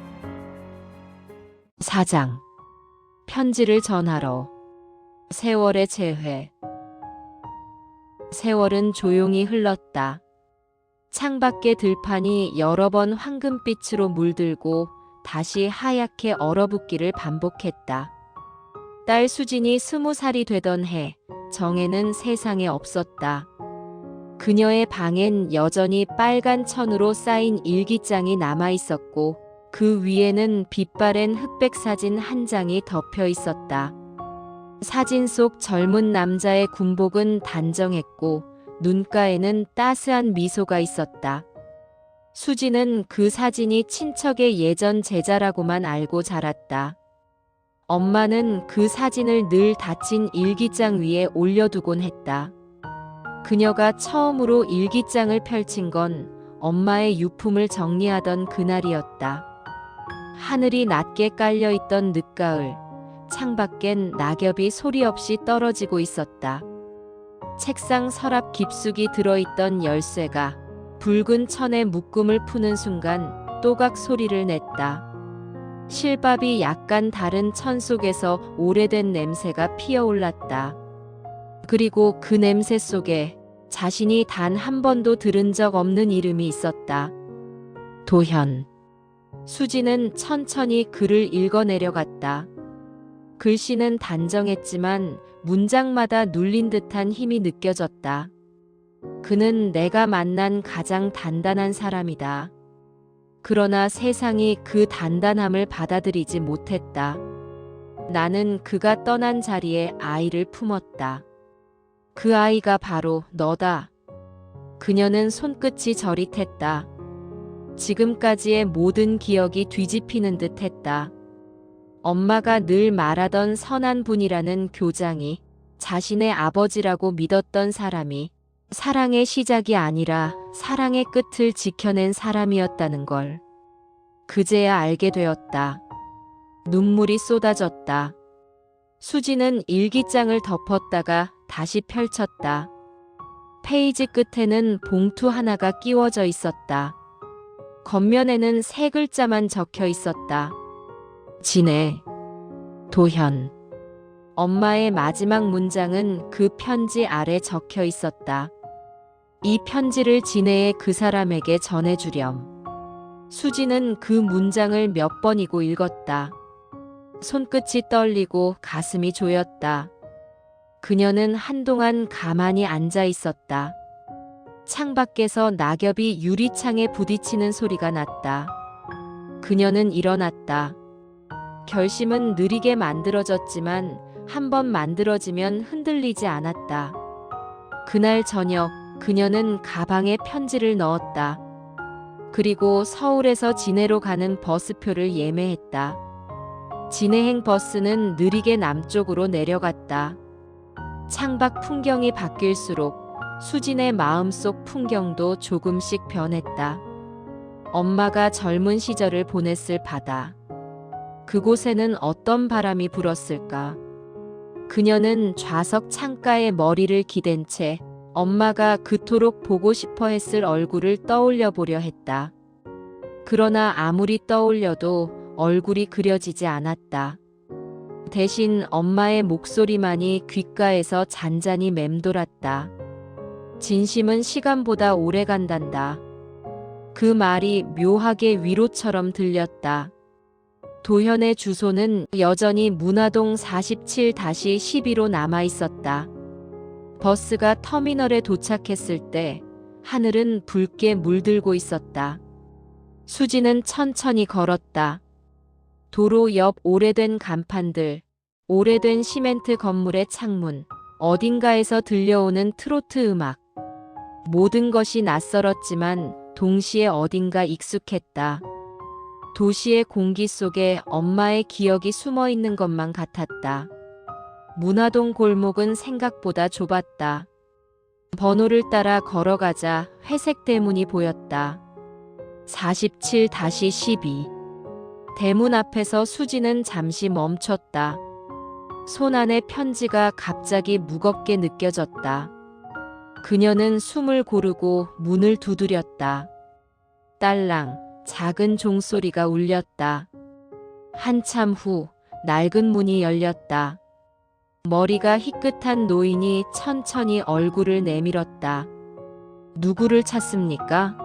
4장. 편지를 전하러. 세월의 재회. 세월은 조용히 흘렀다. 창밖의 들판이 여러 번 황금빛으로 물들고 다시 하얗게 얼어붙기를 반복했다. 딸 수진이 20살이 되던 해, 정혜는 세상에 없었다. 그녀의 방엔 여전히 빨간 천으로 쌓인 일기장이 남아 있었고 그 위에는 빛바랜 흑백 사진 한 장이 덮여 있었다. 사진 속 젊은 남자의 군복은 단정했고 눈가에는 따스한 미소가 있었다. 수지는 그 사진이 친척의 예전 제자라고만 알고 자랐다. 엄마는 그 사진을 늘 닫힌 일기장 위에 올려두곤 했다. 그녀가 처음으로 일기장을 펼친 건 엄마의 유품을 정리하던 그날이었다. 하늘이 낮게 깔려있던 늦가을, 창밖엔 낙엽이 소리 없이 떨어지고 있었다. 책상 서랍 깊숙이 들어있던 열쇠가 붉은 천의 묶음을 푸는 순간 또각 소리를 냈다. 실밥이 약간 다른 천 속에서 오래된 냄새가 피어올랐다. 그리고 그 냄새 속에 자신이 단 한 번도 들은 적 없는 이름이 있었다. 도현. 수지는 천천히 글을 읽어내려갔다. 글씨는 단정했지만 문장마다 눌린 듯한 힘이 느껴졌다. 그는 내가 만난 가장 단단한 사람이다. 그러나 세상이 그 단단함을 받아들이지 못했다. 나는 그가 떠난 자리에 아이를 품었다. 그 아이가 바로 너다. 그녀는 손끝이 저릿했다. 지금까지의 모든 기억이 뒤집히는 듯 했다. 엄마가 늘 말하던 선한 분이라는 교장이, 자신의 아버지라고 믿었던 사람이 사랑의 시작이 아니라 사랑의 끝을 지켜낸 사람이었다는 걸 그제야 알게 되었다. 눈물이 쏟아졌다. 수지는 일기장을 덮었다가 다시 펼쳤다. 페이지 끝에는 봉투 하나가 끼워져 있었다. 겉면에는 세 글자만 적혀 있었다. 진해. 도현. 엄마의 마지막 문장은 그 편지 아래 적혀 있었다. 이 편지를 진해의 그 사람에게 전해주렴. 수지는 그 문장을 몇 번이고 읽었다. 손끝이 떨리고 가슴이 조였다. 그녀는 한동안 가만히 앉아 있었다. 창밖에서 낙엽이 유리창에 부딪히는 소리가 났다. 그녀는 일어났다. 결심은 느리게 만들어졌지만 한번 만들어지면 흔들리지 않았다. 그날 저녁 그녀는 가방에 편지를 넣었다. 그리고 서울에서 진해로 가는 버스표를 예매했다. 진해행 버스는 느리게 남쪽으로 내려갔다. 창밖 풍경이 바뀔수록 수진의 마음속 풍경도 조금씩 변했다. 엄마가 젊은 시절을 보냈을 바다. 그곳에는 어떤 바람이 불었을까? 그녀는 좌석 창가에 머리를 기댄 채 엄마가 그토록 보고 싶어 했을 얼굴을 떠올려 보려 했다. 그러나 아무리 떠올려도 얼굴이 그려지지 않았다. 대신 엄마의 목소리만이 귓가에서 잔잔히 맴돌았다. 진심은 시간보다 오래 간단다. 그 말이 묘하게 위로처럼 들렸다. 도현의 주소는 여전히 문화동 47-12로 남아 있었다. 버스가 터미널에 도착했을 때 하늘은 붉게 물들고 있었다. 수지는 천천히 걸었다. 도로 옆 오래된 간판들, 오래된 시멘트 건물의 창문, 어딘가에서 들려오는 트로트 음악. 모든 것이 낯설었지만 동시에 어딘가 익숙했다. 도시의 공기 속에 엄마의 기억이 숨어 있는 것만 같았다. 문화동 골목은 생각보다 좁았다. 번호를 따라 걸어가자 회색 대문이 보였다. 47-12. 대문 앞에서 수지는 잠시 멈췄다. 손 안에 편지가 갑자기 무겁게 느껴졌다. 그녀는 숨을 고르고 문을 두드렸다. 딸랑 작은 종소리가 울렸다. 한참 후 낡은 문이 열렸다. 머리가 희끗한 노인이 천천히 얼굴을 내밀었다. 누구를 찾습니까?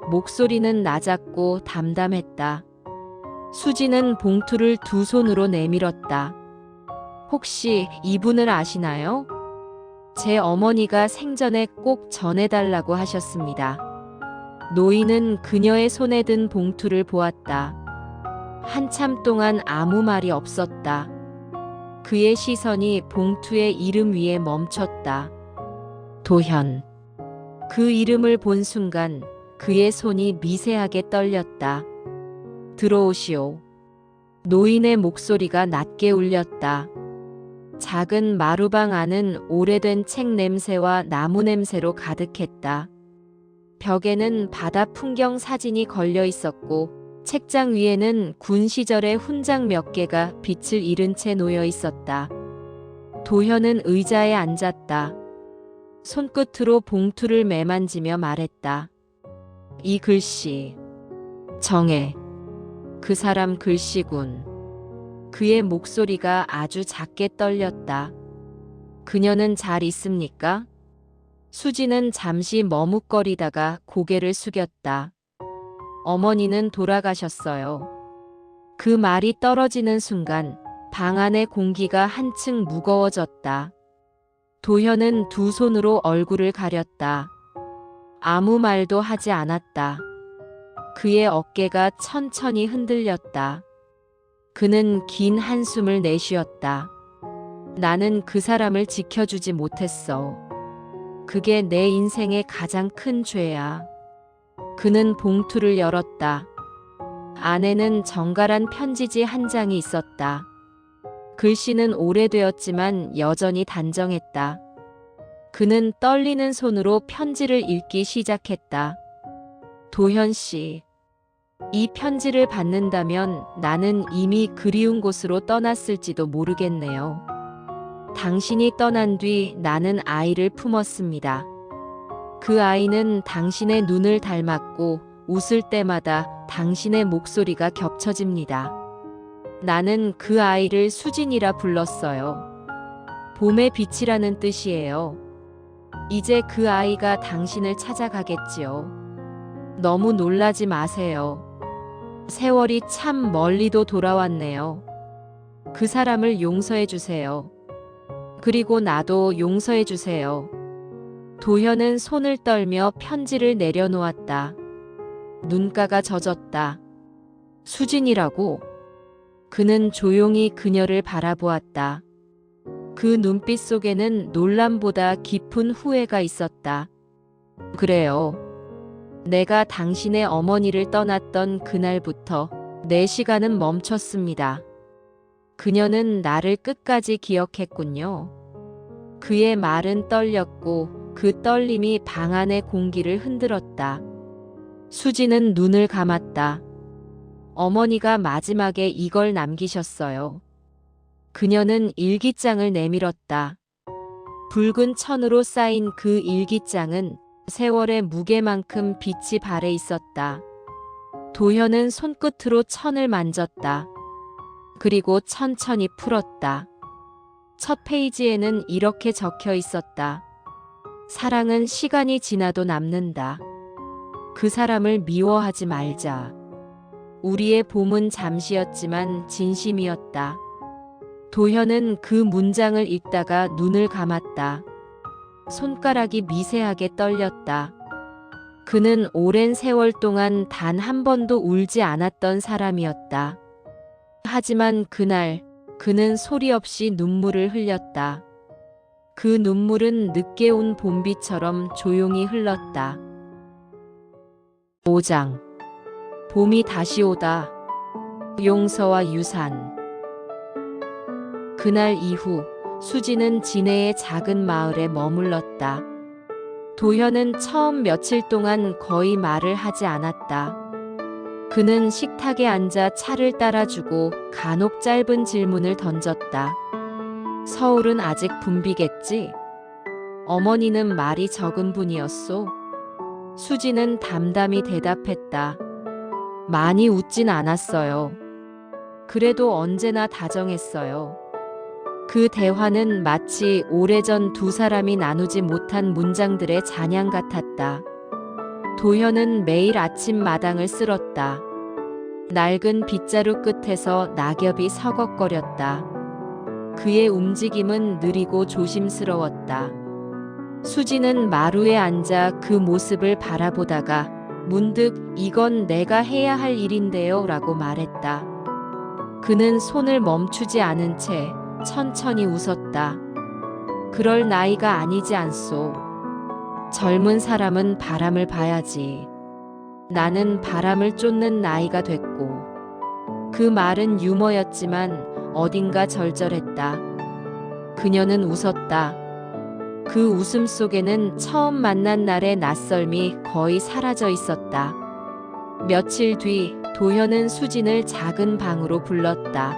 목소리는 낮았고 담담했다. 수지는 봉투를 두 손으로 내밀었다. 혹시 이분을 아시나요? 제 어머니가 생전에 꼭 전해달라고 하셨습니다. 노인은 그녀의 손에 든 봉투를 보았다. 한참 동안 아무 말이 없었다. 그의 시선이 봉투의 이름 위에 멈췄다. 도현. 그 이름을 본 순간 그의 손이 미세하게 떨렸다. 들어오시오. 노인의 목소리가 낮게 울렸다. 작은 마루방 안은 오래된 책 냄새와 나무 냄새로 가득했다. 벽에는 바다 풍경 사진이 걸려 있었고 책장 위에는 군 시절의 훈장 몇 개가 빛을 잃은 채 놓여 있었다. 도현은 의자에 앉았다. 손끝으로 봉투를 매만지며 말했다. 이 글씨. 정혜. 그 사람 글씨군. 그의 목소리가 아주 작게 떨렸다. 그녀는 잘 있습니까? 수지는 잠시 머뭇거리다가 고개를 숙였다. 어머니는 돌아가셨어요. 그 말이 떨어지는 순간 방 안의 공기가 한층 무거워졌다. 도현은 두 손으로 얼굴을 가렸다. 아무 말도 하지 않았다. 그의 어깨가 천천히 흔들렸다. 그는 긴 한숨을 내쉬었다. 나는 그 사람을 지켜주지 못했어. 그게 내 인생의 가장 큰 죄야. 그는 봉투를 열었다. 안에는 정갈한 편지지 한 장이 있었다. 글씨는 오래되었지만 여전히 단정했다. 그는 떨리는 손으로 편지를 읽기 시작했다. 도현 씨, 이 편지를 받는다면 나는 이미 그리운 곳으로 떠났을지도 모르겠네요. 당신이 떠난 뒤 나는 아이를 품었습니다. 그 아이는 당신의 눈을 닮았고 웃을 때마다 당신의 목소리가 겹쳐집니다. 나는 그 아이를 수진이라 불렀어요. 봄의 빛이라는 뜻이에요. 이제 그 아이가 당신을 찾아가겠지요. 너무 놀라지 마세요. 세월이 참 멀리도 돌아왔네요. 그 사람을 용서해 주세요. 그리고 나도 용서해 주세요. 도현은 손을 떨며 편지를 내려놓았다. 눈가가 젖었다. 수진이라고? 그는 조용히 그녀를 바라보았다. 그 눈빛 속에는 놀람보다 깊은 후회가 있었다. 그래요. 내가 당신의 어머니를 떠났던 그날부터 내 시간은 멈췄습니다. 그녀는 나를 끝까지 기억했군요. 그의 말은 떨렸고 그 떨림이 방 안의 공기를 흔들었다. 수지는 눈을 감았다. 어머니가 마지막에 이걸 남기셨어요. 그녀는 일기장을 내밀었다. 붉은 천으로 쌓인 그 일기장은 세월의 무게만큼 빛이 발해 있었다. 도현은 손끝으로 천을 만졌다. 그리고 천천히 풀었다. 첫 페이지에는 이렇게 적혀 있었다. 사랑은 시간이 지나도 남는다. 그 사람을 미워하지 말자. 우리의 봄은 잠시였지만 진심이었다. 도현은 그 문장을 읽다가 눈을 감았다. 손가락이 미세하게 떨렸다. 그는 오랜 세월 동안 단 한 번도 울지 않았던 사람이었다. 하지만 그날 그는 소리 없이 눈물을 흘렸다. 그 눈물은 늦게 온 봄비처럼 조용히 흘렀다. 5장. 봄이 다시 오다. 용서와 유산. 그날 이후 수지는 진해의 작은 마을에 머물렀다. 도현은 처음 며칠 동안 거의 말을 하지 않았다. 그는 식탁에 앉아 차를 따라주고 간혹 짧은 질문을 던졌다. 서울은 아직 붐비겠지? 어머니는 말이 적은 분이었소? 수지는 담담히 대답했다. 많이 웃진 않았어요. 그래도 언제나 다정했어요. 그 대화는 마치 오래전 두 사람이 나누지 못한 문장들의 잔향 같았다. 도현은 매일 아침 마당을 쓸었다. 낡은 빗자루 끝에서 낙엽이 서걱거렸다. 그의 움직임은 느리고 조심스러웠다. 수지는 마루에 앉아 그 모습을 바라보다가 문득 이건 내가 해야 할 일인데요 라고 말했다. 그는 손을 멈추지 않은 채 천천히 웃었다. 그럴 나이가 아니지 않소. 젊은 사람은 바람을 봐야지. 나는 바람을 쫓는 나이가 됐고. 그 말은 유머였지만 어딘가 절절했다. 그녀는 웃었다. 그 웃음 속에는 처음 만난 날의 낯설미 거의 사라져 있었다. 며칠 뒤 도현은 수진을 작은 방으로 불렀다.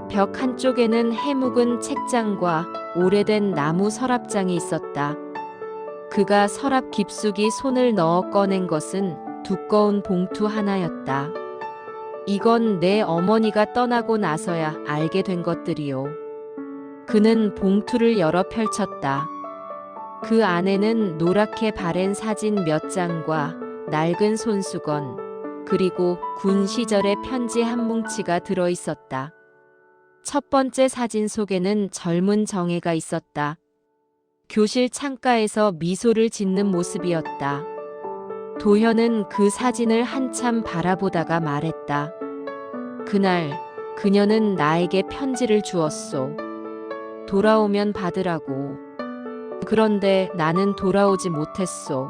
벽 한쪽에는 해묵은 책장과 오래된 나무 서랍장이 있었다. 그가 서랍 깊숙이 손을 넣어 꺼낸 것은 두꺼운 봉투 하나였다. 이건 내 어머니가 떠나고 나서야 알게 된 것들이요. 그는 봉투를 열어 펼쳤다. 그 안에는 노랗게 바랜 사진 몇 장과 낡은 손수건, 그리고 군 시절의 편지 한 뭉치가 들어 있었다. 첫 번째 사진 속에는 젊은 정혜가 있었다. 교실 창가에서 미소를 짓는 모습이었다. 도현은 그 사진을 한참 바라보다가 말했다. 그날 그녀는 나에게 편지를 주었소. 돌아오면 받으라고. 그런데 나는 돌아오지 못했소.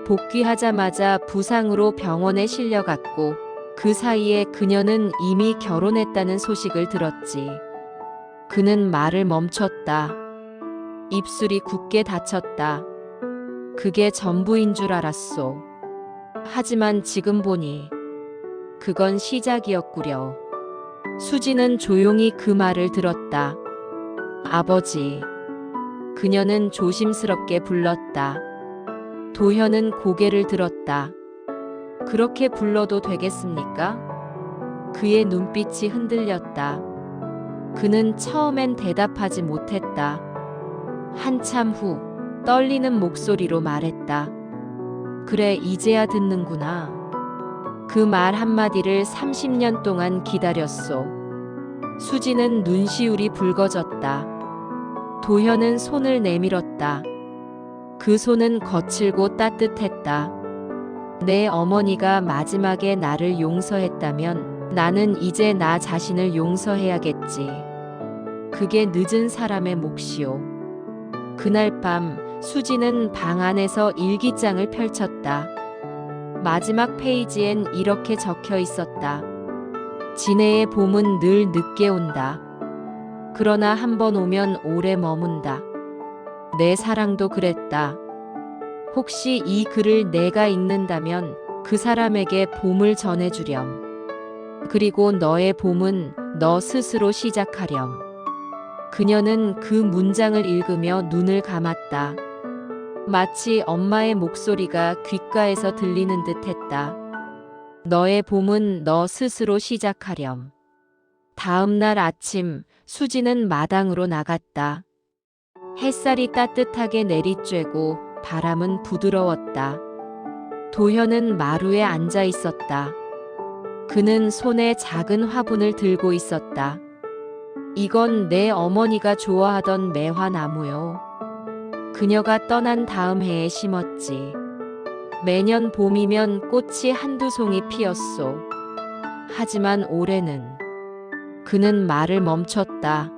복귀하자마자 부상으로 병원에 실려갔고 그 사이에 그녀는 이미 결혼했다는 소식을 들었지. 그는 말을 멈췄다. 입술이 굳게 닫혔다. 그게 전부인 줄 알았소. 하지만 지금 보니 그건 시작이었구려. 수지는 조용히 그 말을 들었다. 아버지. 그녀는 조심스럽게 불렀다. 도현은 고개를 들었다. 그렇게 불러도 되겠습니까? 그의 눈빛이 흔들렸다. 그는 처음엔 대답하지 못했다. 한참 후 떨리는 목소리로 말했다. 그래, 이제야 듣는구나. 그 말 한마디를 30년 동안 기다렸소. 수지는 눈시울이 붉어졌다. 도현은 손을 내밀었다. 그 손은 거칠고 따뜻했다. 내 어머니가 마지막에 나를 용서했다면 나는 이제 나 자신을 용서해야겠지. 그게 늦은 사람의 몫이오. 그날 밤 수지는 방 안에서 일기장을 펼쳤다. 마지막 페이지엔 이렇게 적혀 있었다. 진해의 봄은 늘 늦게 온다. 그러나 한 번 오면 오래 머문다. 내 사랑도 그랬다. 혹시 이 글을 내가 읽는다면 그 사람에게 봄을 전해주렴. 그리고 너의 봄은 너 스스로 시작하렴. 그녀는 그 문장을 읽으며 눈을 감았다. 마치 엄마의 목소리가 귓가에서 들리는 듯 했다. 너의 봄은 너 스스로 시작하렴. 다음 날 아침 수지는 마당으로 나갔다. 햇살이 따뜻하게 내리쬐고 바람은 부드러웠다. 도현은 마루에 앉아 있었다. 그는 손에 작은 화분을 들고 있었다. 이건 내 어머니가 좋아하던 매화나무요. 그녀가 떠난 다음 해에 심었지. 매년 봄이면 꽃이 한두 송이 피었소. 하지만 올해는 그는 말을 멈췄다.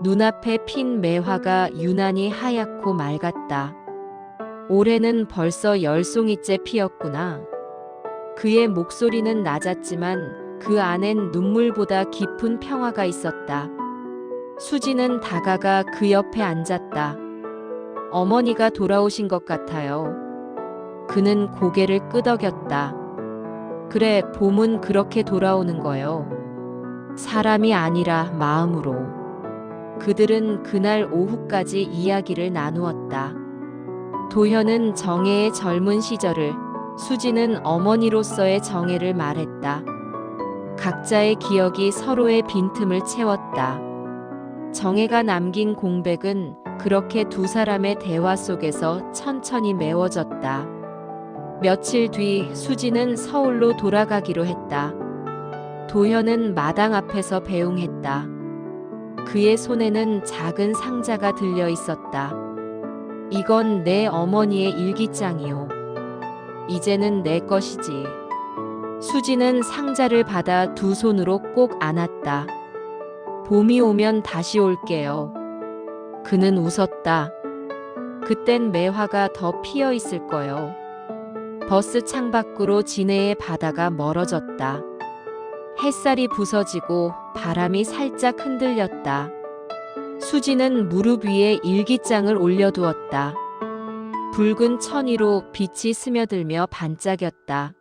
눈앞에 핀 매화가 유난히 하얗고 맑았다. 올해는 벌써 10송이째 피었구나. 그의 목소리는 낮았지만 그 안엔 눈물보다 깊은 평화가 있었다. 수지는 다가가 그 옆에 앉았다. 어머니가 돌아오신 것 같아요. 그는 고개를 끄덕였다. 그래, 봄은 그렇게 돌아오는 거요. 사람이 아니라 마음으로. 그들은 그날 오후까지 이야기를 나누었다. 도현은 정혜의 젊은 시절을, 수지는 어머니로서의 정혜를 말했다. 각자의 기억이 서로의 빈틈을 채웠다. 정혜가 남긴 공백은 그렇게 두 사람의 대화 속에서 천천히 메워졌다. 며칠 뒤 수지는 서울로 돌아가기로 했다. 도현은 마당 앞에서 배웅했다. 그의 손에는 작은 상자가 들려 있었다. 이건 내 어머니의 일기장이오. 이제는 내 것이지. 수지는 상자를 받아 두 손으로 꼭 안았다. 봄이 오면 다시 올게요. 그는 웃었다. 그땐 매화가 더 피어 있을 거요. 버스 창밖으로 진해의 바다가 멀어졌다. 햇살이 부서지고 바람이 살짝 흔들렸다. 수지는 무릎 위에 일기장을 올려두었다. 붉은 천위로 빛이 스며들며 반짝였다.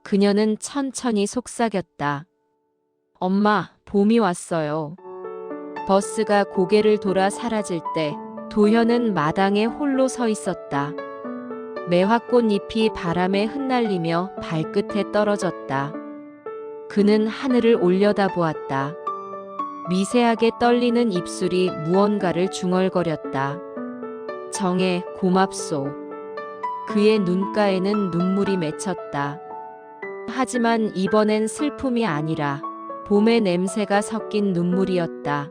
그녀는 천천히 속삭였다. 엄마, 봄이 왔어요. 버스가 고개를 돌아 사라질 때 도현은 마당에 홀로 서 있었다. 매화꽃 잎이 바람에 흩날리며 발끝에 떨어졌다. 그는 하늘을 올려다보았다. 미세하게 떨리는 입술이 무언가를 중얼거렸다. 정혜, 고맙소. 그의 눈가에는 눈물이 맺혔다. 하지만 이번엔 슬픔이 아니라 봄의 냄새가 섞인 눈물이었다.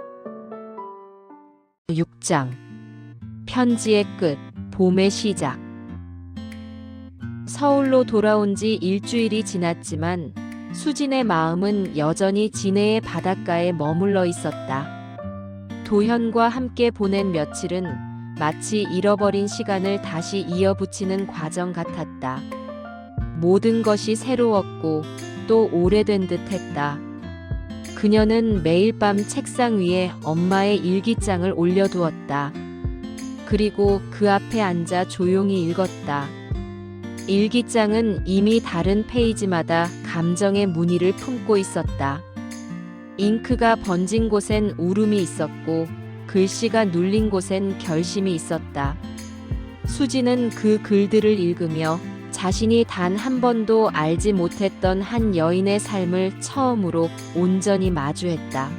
6장. 편지의 끝, 봄의 시작. 서울로 돌아온 지 일주일이 지났지만 수진의 마음은 여전히 진해의 바닷가에 머물러 있었다. 도현과 함께 보낸 며칠은 마치 잃어버린 시간을 다시 이어붙이는 과정 같았다. 모든 것이 새로웠고 또 오래된 듯했다. 그녀는 매일 밤 책상 위에 엄마의 일기장을 올려두었다. 그리고 그 앞에 앉아 조용히 읽었다. 일기장은 이미 다른 페이지마다 감정의 무늬를 품고 있었다. 잉크가 번진 곳엔 울음이 있었고 글씨가 눌린 곳엔 결심이 있었다. 수지는 그 글들을 읽으며 자신이 단 한 번도 알지 못했던 한 여인의 삶을 처음으로 온전히 마주했다.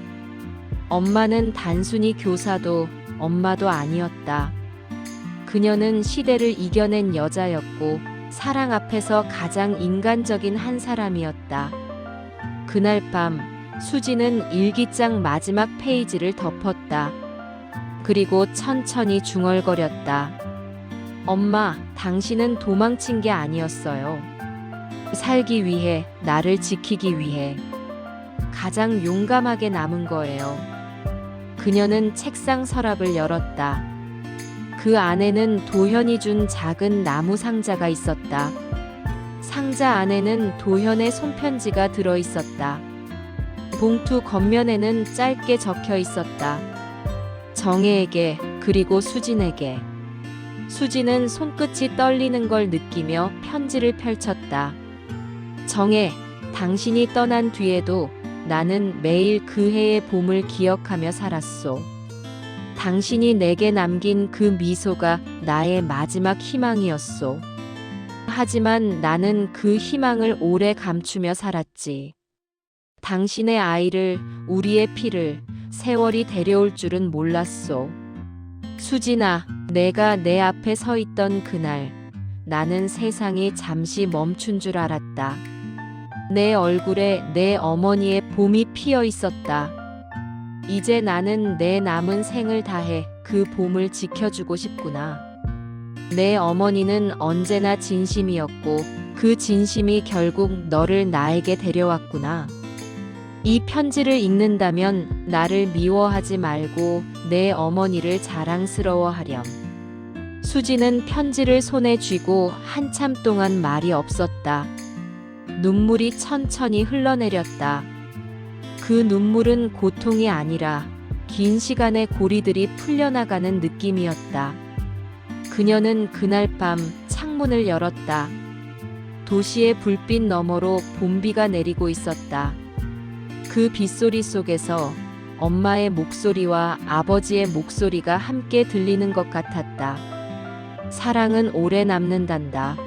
엄마는 단순히 교사도 엄마도 아니었다. 그녀는 시대를 이겨낸 여자였고 사랑 앞에서 가장 인간적인 한 사람이었다. 그날 밤 수지는 일기장 마지막 페이지를 덮었다. 그리고 천천히 중얼거렸다. 엄마, 당신은 도망친 게 아니었어요. 살기 위해, 나를 지키기 위해. 가장 용감하게 남은 거예요. 그녀는 책상 서랍을 열었다. 그 안에는 도현이 준 작은 나무 상자가 있었다. 상자 안에는 도현의 손편지가 들어 있었다. 봉투 겉면에는 짧게 적혀 있었다. 정혜에게, 그리고 수진에게. 수진은 손끝이 떨리는 걸 느끼며 편지를 펼쳤다. 정혜, 당신이 떠난 뒤에도 나는 매일 그 해의 봄을 기억하며 살았소. 당신이 내게 남긴 그 미소가 나의 마지막 희망이었소. 하지만 나는 그 희망을 오래 감추며 살았지. 당신의 아이를, 우리의 피를, 세월이 데려올 줄은 몰랐소. 수진아, 내가 내 앞에 서 있던 그날, 나는 세상이 잠시 멈춘 줄 알았다. 내 얼굴에 내 어머니의 봄이 피어 있었다. 이제 나는 내 남은 생을 다해 그 봄을 지켜주고 싶구나. 내 어머니는 언제나 진심이었고 그 진심이 결국 너를 나에게 데려왔구나. 이 편지를 읽는다면 나를 미워하지 말고 내 어머니를 자랑스러워하렴. 수지는 편지를 손에 쥐고 한참 동안 말이 없었다. 눈물이 천천히 흘러내렸다. 그 눈물은 고통이 아니라 긴 시간의 고리들이 풀려나가는 느낌이었다. 그녀는 그날 밤 창문을 열었다. 도시의 불빛 너머로 봄비가 내리고 있었다. 그 빗소리 속에서 엄마의 목소리와 아버지의 목소리가 함께 들리는 것 같았다. 사랑은 오래 남는단다.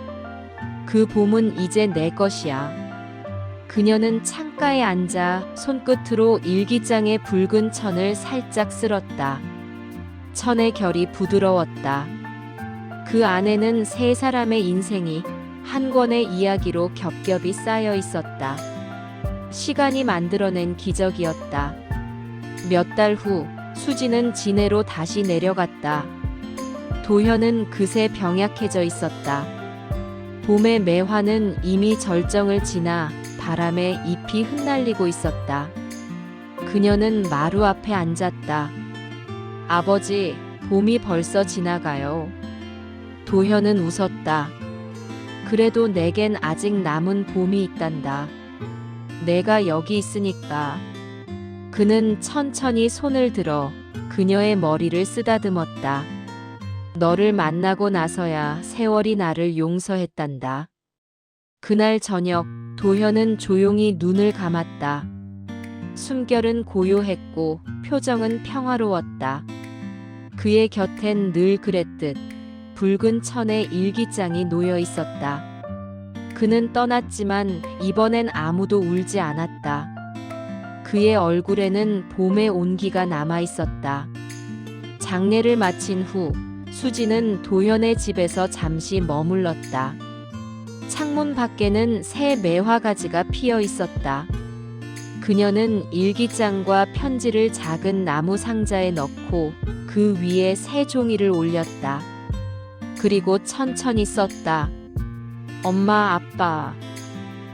그 봄은 이제 내 것이야. 그녀는 창가에 앉아 손끝으로 일기장의 붉은 천을 살짝 쓸었다. 천의 결이 부드러웠다. 그 안에는 세 사람의 인생이 한 권의 이야기로 겹겹이 쌓여 있었다. 시간이 만들어낸 기적이었다. 몇 달 후 수지는 진해로 다시 내려갔다. 도현은 그새 병약해져 있었다. 봄의 매화는 이미 절정을 지나 바람에 잎이 흩날리고 있었다. 그녀는 마루 앞에 앉았다. 아버지, 봄이 벌써 지나가요. 도현은 웃었다. 그래도 내겐 아직 남은 봄이 있단다. 내가 여기 있으니까. 그는 천천히 손을 들어 그녀의 머리를 쓰다듬었다. 너를 만나고 나서야 세월이 나를 용서했단다. 그날 저녁 도현은 조용히 눈을 감았다. 숨결은 고요했고 표정은 평화로웠다. 그의 곁엔 늘 그랬듯 붉은 천에 일기장이 놓여 있었다. 그는 떠났지만 이번엔 아무도 울지 않았다. 그의 얼굴에는 봄의 온기가 남아 있었다. 장례를 마친 후 수지는 도현의 집에서 잠시 머물렀다. 창문 밖에는 새 매화가지가 피어 있었다. 그녀는 일기장과 편지를 작은 나무 상자에 넣고 그 위에 새 종이를 올렸다. 그리고 천천히 썼다. 엄마, 아빠,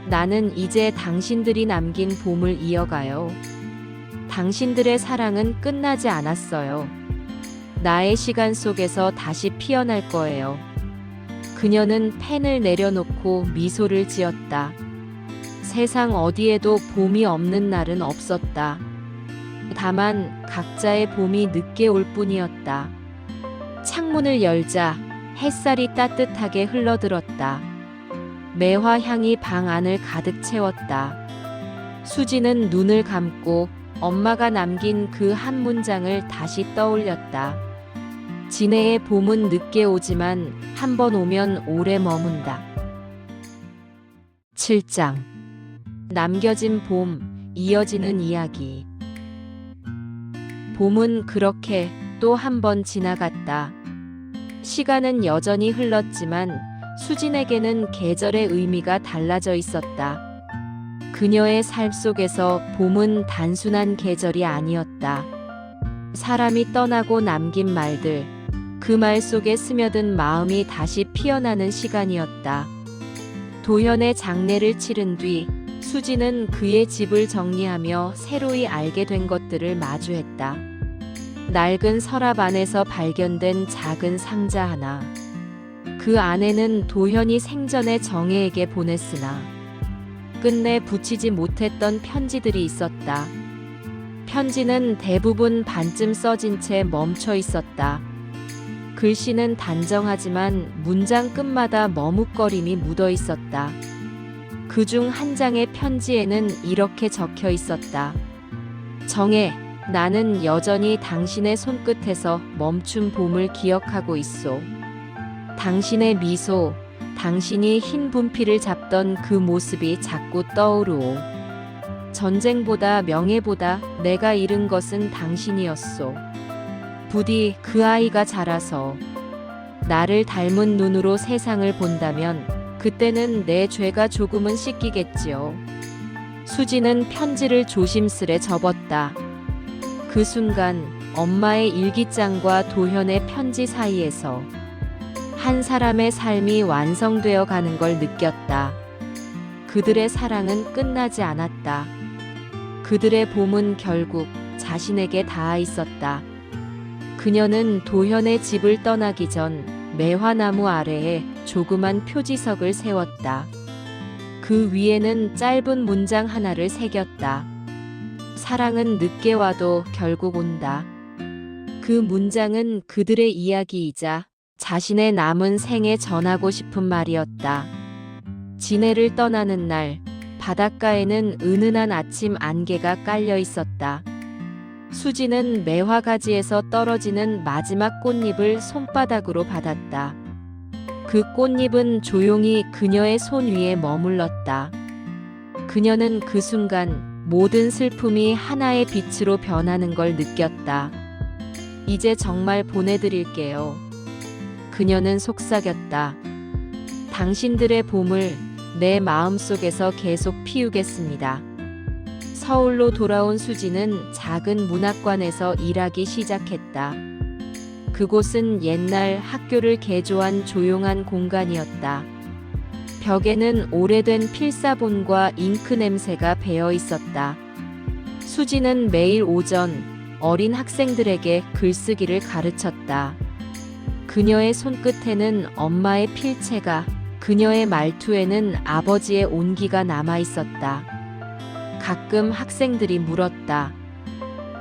나는 이제 당신들이 남긴 봄을 이어가요. 당신들의 사랑은 끝나지 않았어요. 나의 시간 속에서 다시 피어날 거예요. 그녀는 펜을 내려놓고 미소를 지었다. 세상 어디에도 봄이 없는 날은 없었다. 다만 각자의 봄이 늦게 올 뿐이었다. 창문을 열자 햇살이 따뜻하게 흘러들었다. 매화 향이 방 안을 가득 채웠다. 수지는 눈을 감고 엄마가 남긴 그 한 문장을 다시 떠올렸다. 진해의 봄은 늦게 오지만 한 번 오면 오래 머문다. 7장. 남겨진 봄, 이어지는 이야기. 봄은 그렇게 또 한 번 지나갔다. 시간은 여전히 흘렀지만 수진에게는 계절의 의미가 달라져 있었다. 그녀의 삶 속에서 봄은 단순한 계절이 아니었다. 사람이 떠나고 남긴 말들, 그 말 속에 스며든 마음이 다시 피어나는 시간이었다. 도현의 장례를 치른 뒤 수진은 그의 집을 정리하며 새로이 알게 된 것들을 마주했다. 낡은 서랍 안에서 발견된 작은 상자 하나. 그 안에는 도현이 생전에 정혜에게 보냈으나 끝내 붙이지 못했던 편지들이 있었다. 편지는 대부분 반쯤 써진 채 멈춰 있었다. 글씨는 단정하지만 문장 끝마다 머뭇거림이 묻어 있었다. 그중 한 장의 편지에는 이렇게 적혀 있었다. 정혜, 나는 여전히 당신의 손끝에서 멈춘 봄을 기억하고 있소. 당신의 미소, 당신이 흰 분필을 잡던 그 모습이 자꾸 떠오르오. 전쟁보다 명예보다 내가 잃은 것은 당신이었소. 부디 그 아이가 자라서 나를 닮은 눈으로 세상을 본다면 그때는 내 죄가 조금은 씻기겠지요. 수지는 편지를 조심스레 접었다. 그 순간 엄마의 일기장과 도현의 편지 사이에서 한 사람의 삶이 완성되어 가는 걸 느꼈다. 그들의 사랑은 끝나지 않았다. 그들의 봄은 결국 자신에게 닿아 있었다. 그녀는 도현의 집을 떠나기 전 매화나무 아래에 조그만 표지석을 세웠다. 그 위에는 짧은 문장 하나를 새겼다. 사랑은 늦게 와도 결국 온다. 그 문장은 그들의 이야기이자 자신의 남은 생에 전하고 싶은 말이었다. 진해를 떠나는 날, 바닷가에는 은은한 아침 안개가 깔려 있었다. 수지는 매화가지에서 떨어지는 마지막 꽃잎을 손바닥으로 받았다. 그 꽃잎은 조용히 그녀의 손 위에 머물렀다. 그녀는 그 순간 모든 슬픔이 하나의 빛으로 변하는 걸 느꼈다. 이제 정말 보내드릴게요. 그녀는 속삭였다. 당신들의 봄을 내 마음속에서 계속 피우겠습니다. 서울로 돌아온 수지는 작은 문학관에서 일하기 시작했다. 그곳은 옛날 학교를 개조한 조용한 공간이었다. 벽에는 오래된 필사본과 잉크 냄새가 배어 있었다. 수지는 매일 오전 어린 학생들에게 글쓰기를 가르쳤다. 그녀의 손끝에는 엄마의 필체가, 그녀의 말투에는 아버지의 온기가 남아 있었다. 가끔 학생들이 물었다.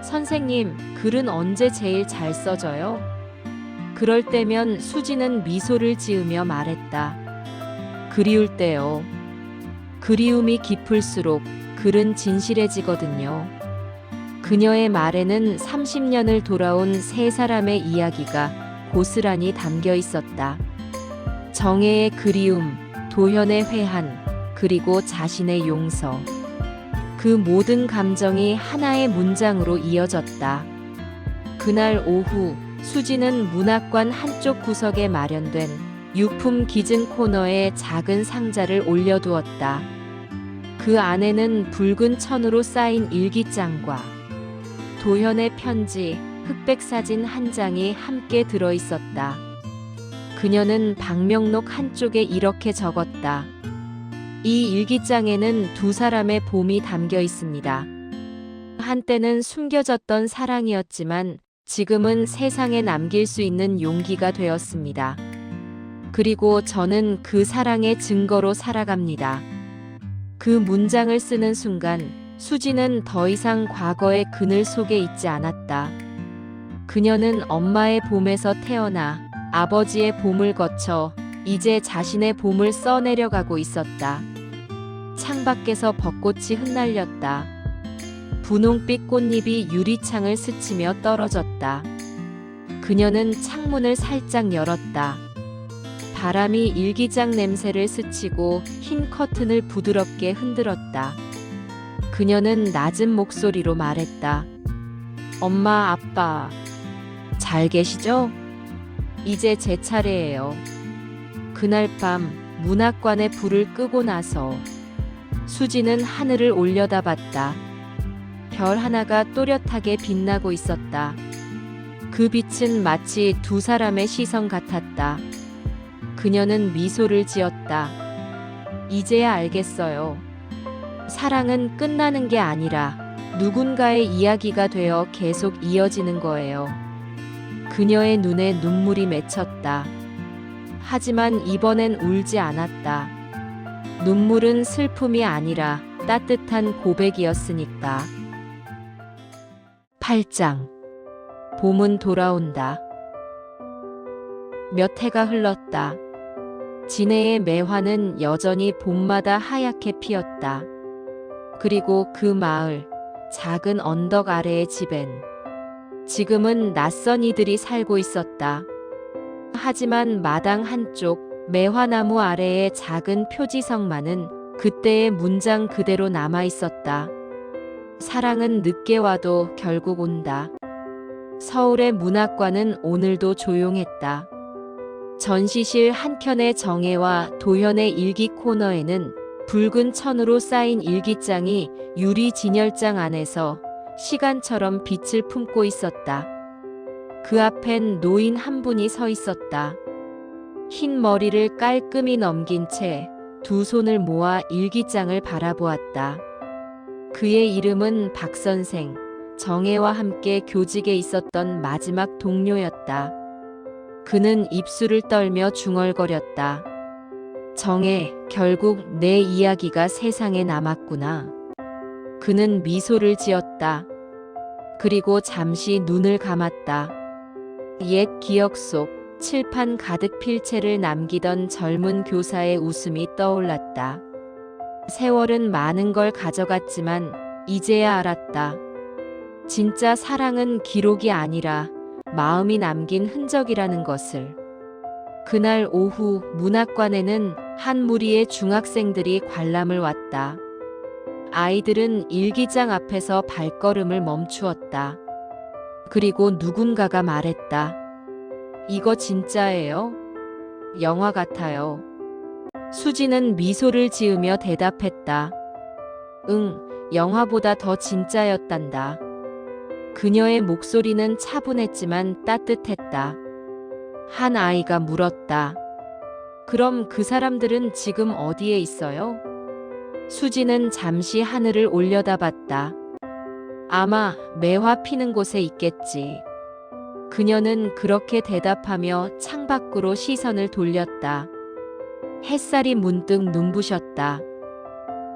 선생님, 글은 언제 제일 잘 써져요? 그럴 때면 수지는 미소를 지으며 말했다. 그리울 때요. 그리움이 깊을수록 글은 진실해지거든요. 그녀의 말에는 30년을 돌아온 세 사람의 이야기가 고스란히 담겨 있었다. 정혜의 그리움, 도현의 회한, 그리고 자신의 용서. 그 모든 감정이 하나의 문장으로 이어졌다. 그날 오후 수지는 문학관 한쪽 구석에 마련된 유품 기증 코너에 작은 상자를 올려두었다. 그 안에는 붉은 천으로 쌓인 일기장과 도현의 편지, 흑백 사진 한 장이 함께 들어 있었다. 그녀는 방명록 한쪽에 이렇게 적었다. 이 일기장에는 두 사람의 봄이 담겨 있습니다. 한때는 숨겨졌던 사랑이었지만 지금은 세상에 남길 수 있는 용기가 되었습니다. 그리고 저는 그 사랑의 증거로 살아갑니다. 그 문장을 쓰는 순간 수지는 더 이상 과거의 그늘 속에 있지 않았다. 그녀는 엄마의 봄에서 태어나 아버지의 봄을 거쳐 이제 자신의 봄을 써내려가고 있었다. 창밖에서 벚꽃이 흩날렸다. 분홍빛 꽃잎이 유리창을 스치며 떨어졌다. 그녀는 창문을 살짝 열었다. 바람이 일기장 냄새를 스치고 흰 커튼을 부드럽게 흔들었다. 그녀는 낮은 목소리로 말했다. 엄마, 아빠, 잘 계시죠? 이제 제 차례예요. 그날 밤 문학관에 불을 끄고 나서 수지는 하늘을 올려다봤다. 별 하나가 또렷하게 빛나고 있었다. 그 빛은 마치 두 사람의 시선 같았다. 그녀는 미소를 지었다. 이제야 알겠어요. 사랑은 끝나는 게 아니라 누군가의 이야기가 되어 계속 이어지는 거예요. 그녀의 눈에 눈물이 맺혔다. 하지만 이번엔 울지 않았다. 눈물은 슬픔이 아니라 따뜻한 고백이었으니까. 8장. 봄은 돌아온다. 몇 해가 흘렀다. 진해의 매화는 여전히 봄마다 하얗게 피었다. 그리고 그 마을, 작은 언덕 아래의 집엔 지금은 낯선 이들이 살고 있었다. 하지만 마당 한쪽 매화나무 아래의 작은 표지성만은 그때의 문장 그대로 남아 있었다. 사랑은 늦게 와도 결국 온다. 서울의 문학관은 오늘도 조용했다. 전시실 한켠의 정혜와 도현의 일기 코너에는 붉은 천으로 쌓인 일기장이 유리 진열장 안에서 시간처럼 빛을 품고 있었다. 그 앞엔 노인 한 분이 서 있었다. 흰 머리를 깔끔히 넘긴 채 두 손을 모아 일기장을 바라보았다. 그의 이름은 박선생, 정혜와 함께 교직에 있었던 마지막 동료였다. 그는 입술을 떨며 중얼거렸다. 정혜, 결국 내 이야기가 세상에 남았구나. 그는 미소를 지었다. 그리고 잠시 눈을 감았다. 옛 기억 속 칠판 가득 필체를 남기던 젊은 교사의 웃음이 떠올랐다. 세월은 많은 걸 가져갔지만 이제야 알았다. 진짜 사랑은 기록이 아니라 마음이 남긴 흔적이라는 것을. 그날 오후 문학관에는 한 무리의 중학생들이 관람을 왔다. 아이들은 일기장 앞에서 발걸음을 멈추었다. 그리고 누군가가 말했다. 이거 진짜예요? 영화 같아요. 수지는 미소를 지으며 대답했다. 응, 영화보다 더 진짜였단다. 그녀의 목소리는 차분했지만 따뜻했다. 한 아이가 물었다. 그럼 그 사람들은 지금 어디에 있어요? 수지는 잠시 하늘을 올려다봤다. 아마 매화 피는 곳에 있겠지. 그녀는 그렇게 대답하며 창밖으로 시선을 돌렸다. 햇살이 문득 눈부셨다.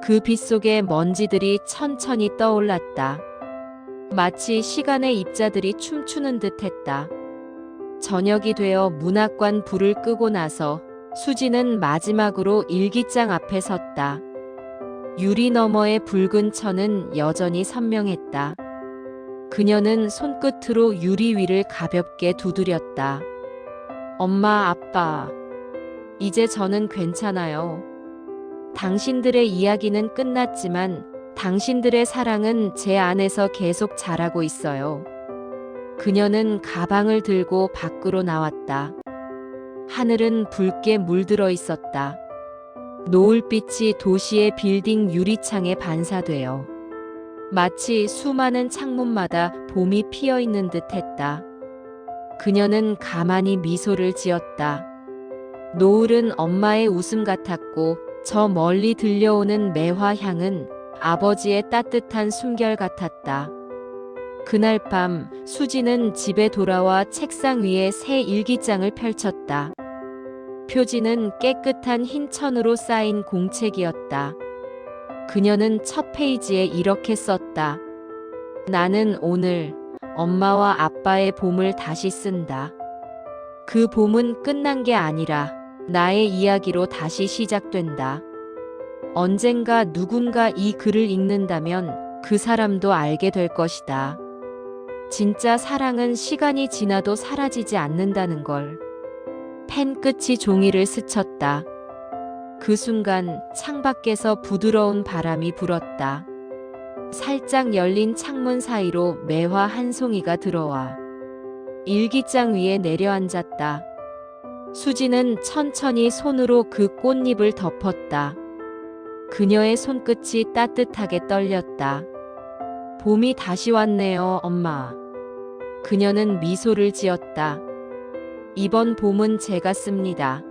그 빛 속에 먼지들이 천천히 떠올랐다. 마치 시간의 입자들이 춤추는 듯했다. 저녁이 되어 문학관 불을 끄고 나서 수지는 마지막으로 일기장 앞에 섰다. 유리 너머의 붉은 천은 여전히 선명했다. 그녀는 손끝으로 유리 위를 가볍게 두드렸다. 엄마, 아빠, 이제 저는 괜찮아요. 당신들의 이야기는 끝났지만 당신들의 사랑은 제 안에서 계속 자라고 있어요. 그녀는 가방을 들고 밖으로 나왔다. 하늘은 붉게 물들어 있었다. 노을빛이 도시의 빌딩 유리창에 반사되어 마치 수많은 창문마다 봄이 피어 있는 듯했다. 그녀는 가만히 미소를 지었다. 노을은 엄마의 웃음 같았고 저 멀리 들려오는 매화 향은 아버지의 따뜻한 숨결 같았다. 그날 밤 수지는 집에 돌아와 책상 위에 새 일기장을 펼쳤다. 표지는 깨끗한 흰 천으로 쌓인 공책이었다. 그녀는 첫 페이지에 이렇게 썼다. 나는 오늘 엄마와 아빠의 봄을 다시 쓴다. 그 봄은 끝난 게 아니라 나의 이야기로 다시 시작된다. 언젠가 누군가 이 글을 읽는다면 그 사람도 알게 될 것이다. 진짜 사랑은 시간이 지나도 사라지지 않는다는 걸. 펜 끝이 종이를 스쳤다. 그 순간 창밖에서 부드러운 바람이 불었다. 살짝 열린 창문 사이로 매화 한 송이가 들어와 일기장 위에 내려앉았다. 수지는 천천히 손으로 그 꽃잎을 덮었다. 그녀의 손끝이 따뜻하게 떨렸다. 봄이 다시 왔네요, 엄마. 그녀는 미소를 지었다. 이번 봄은 제가 씁니다.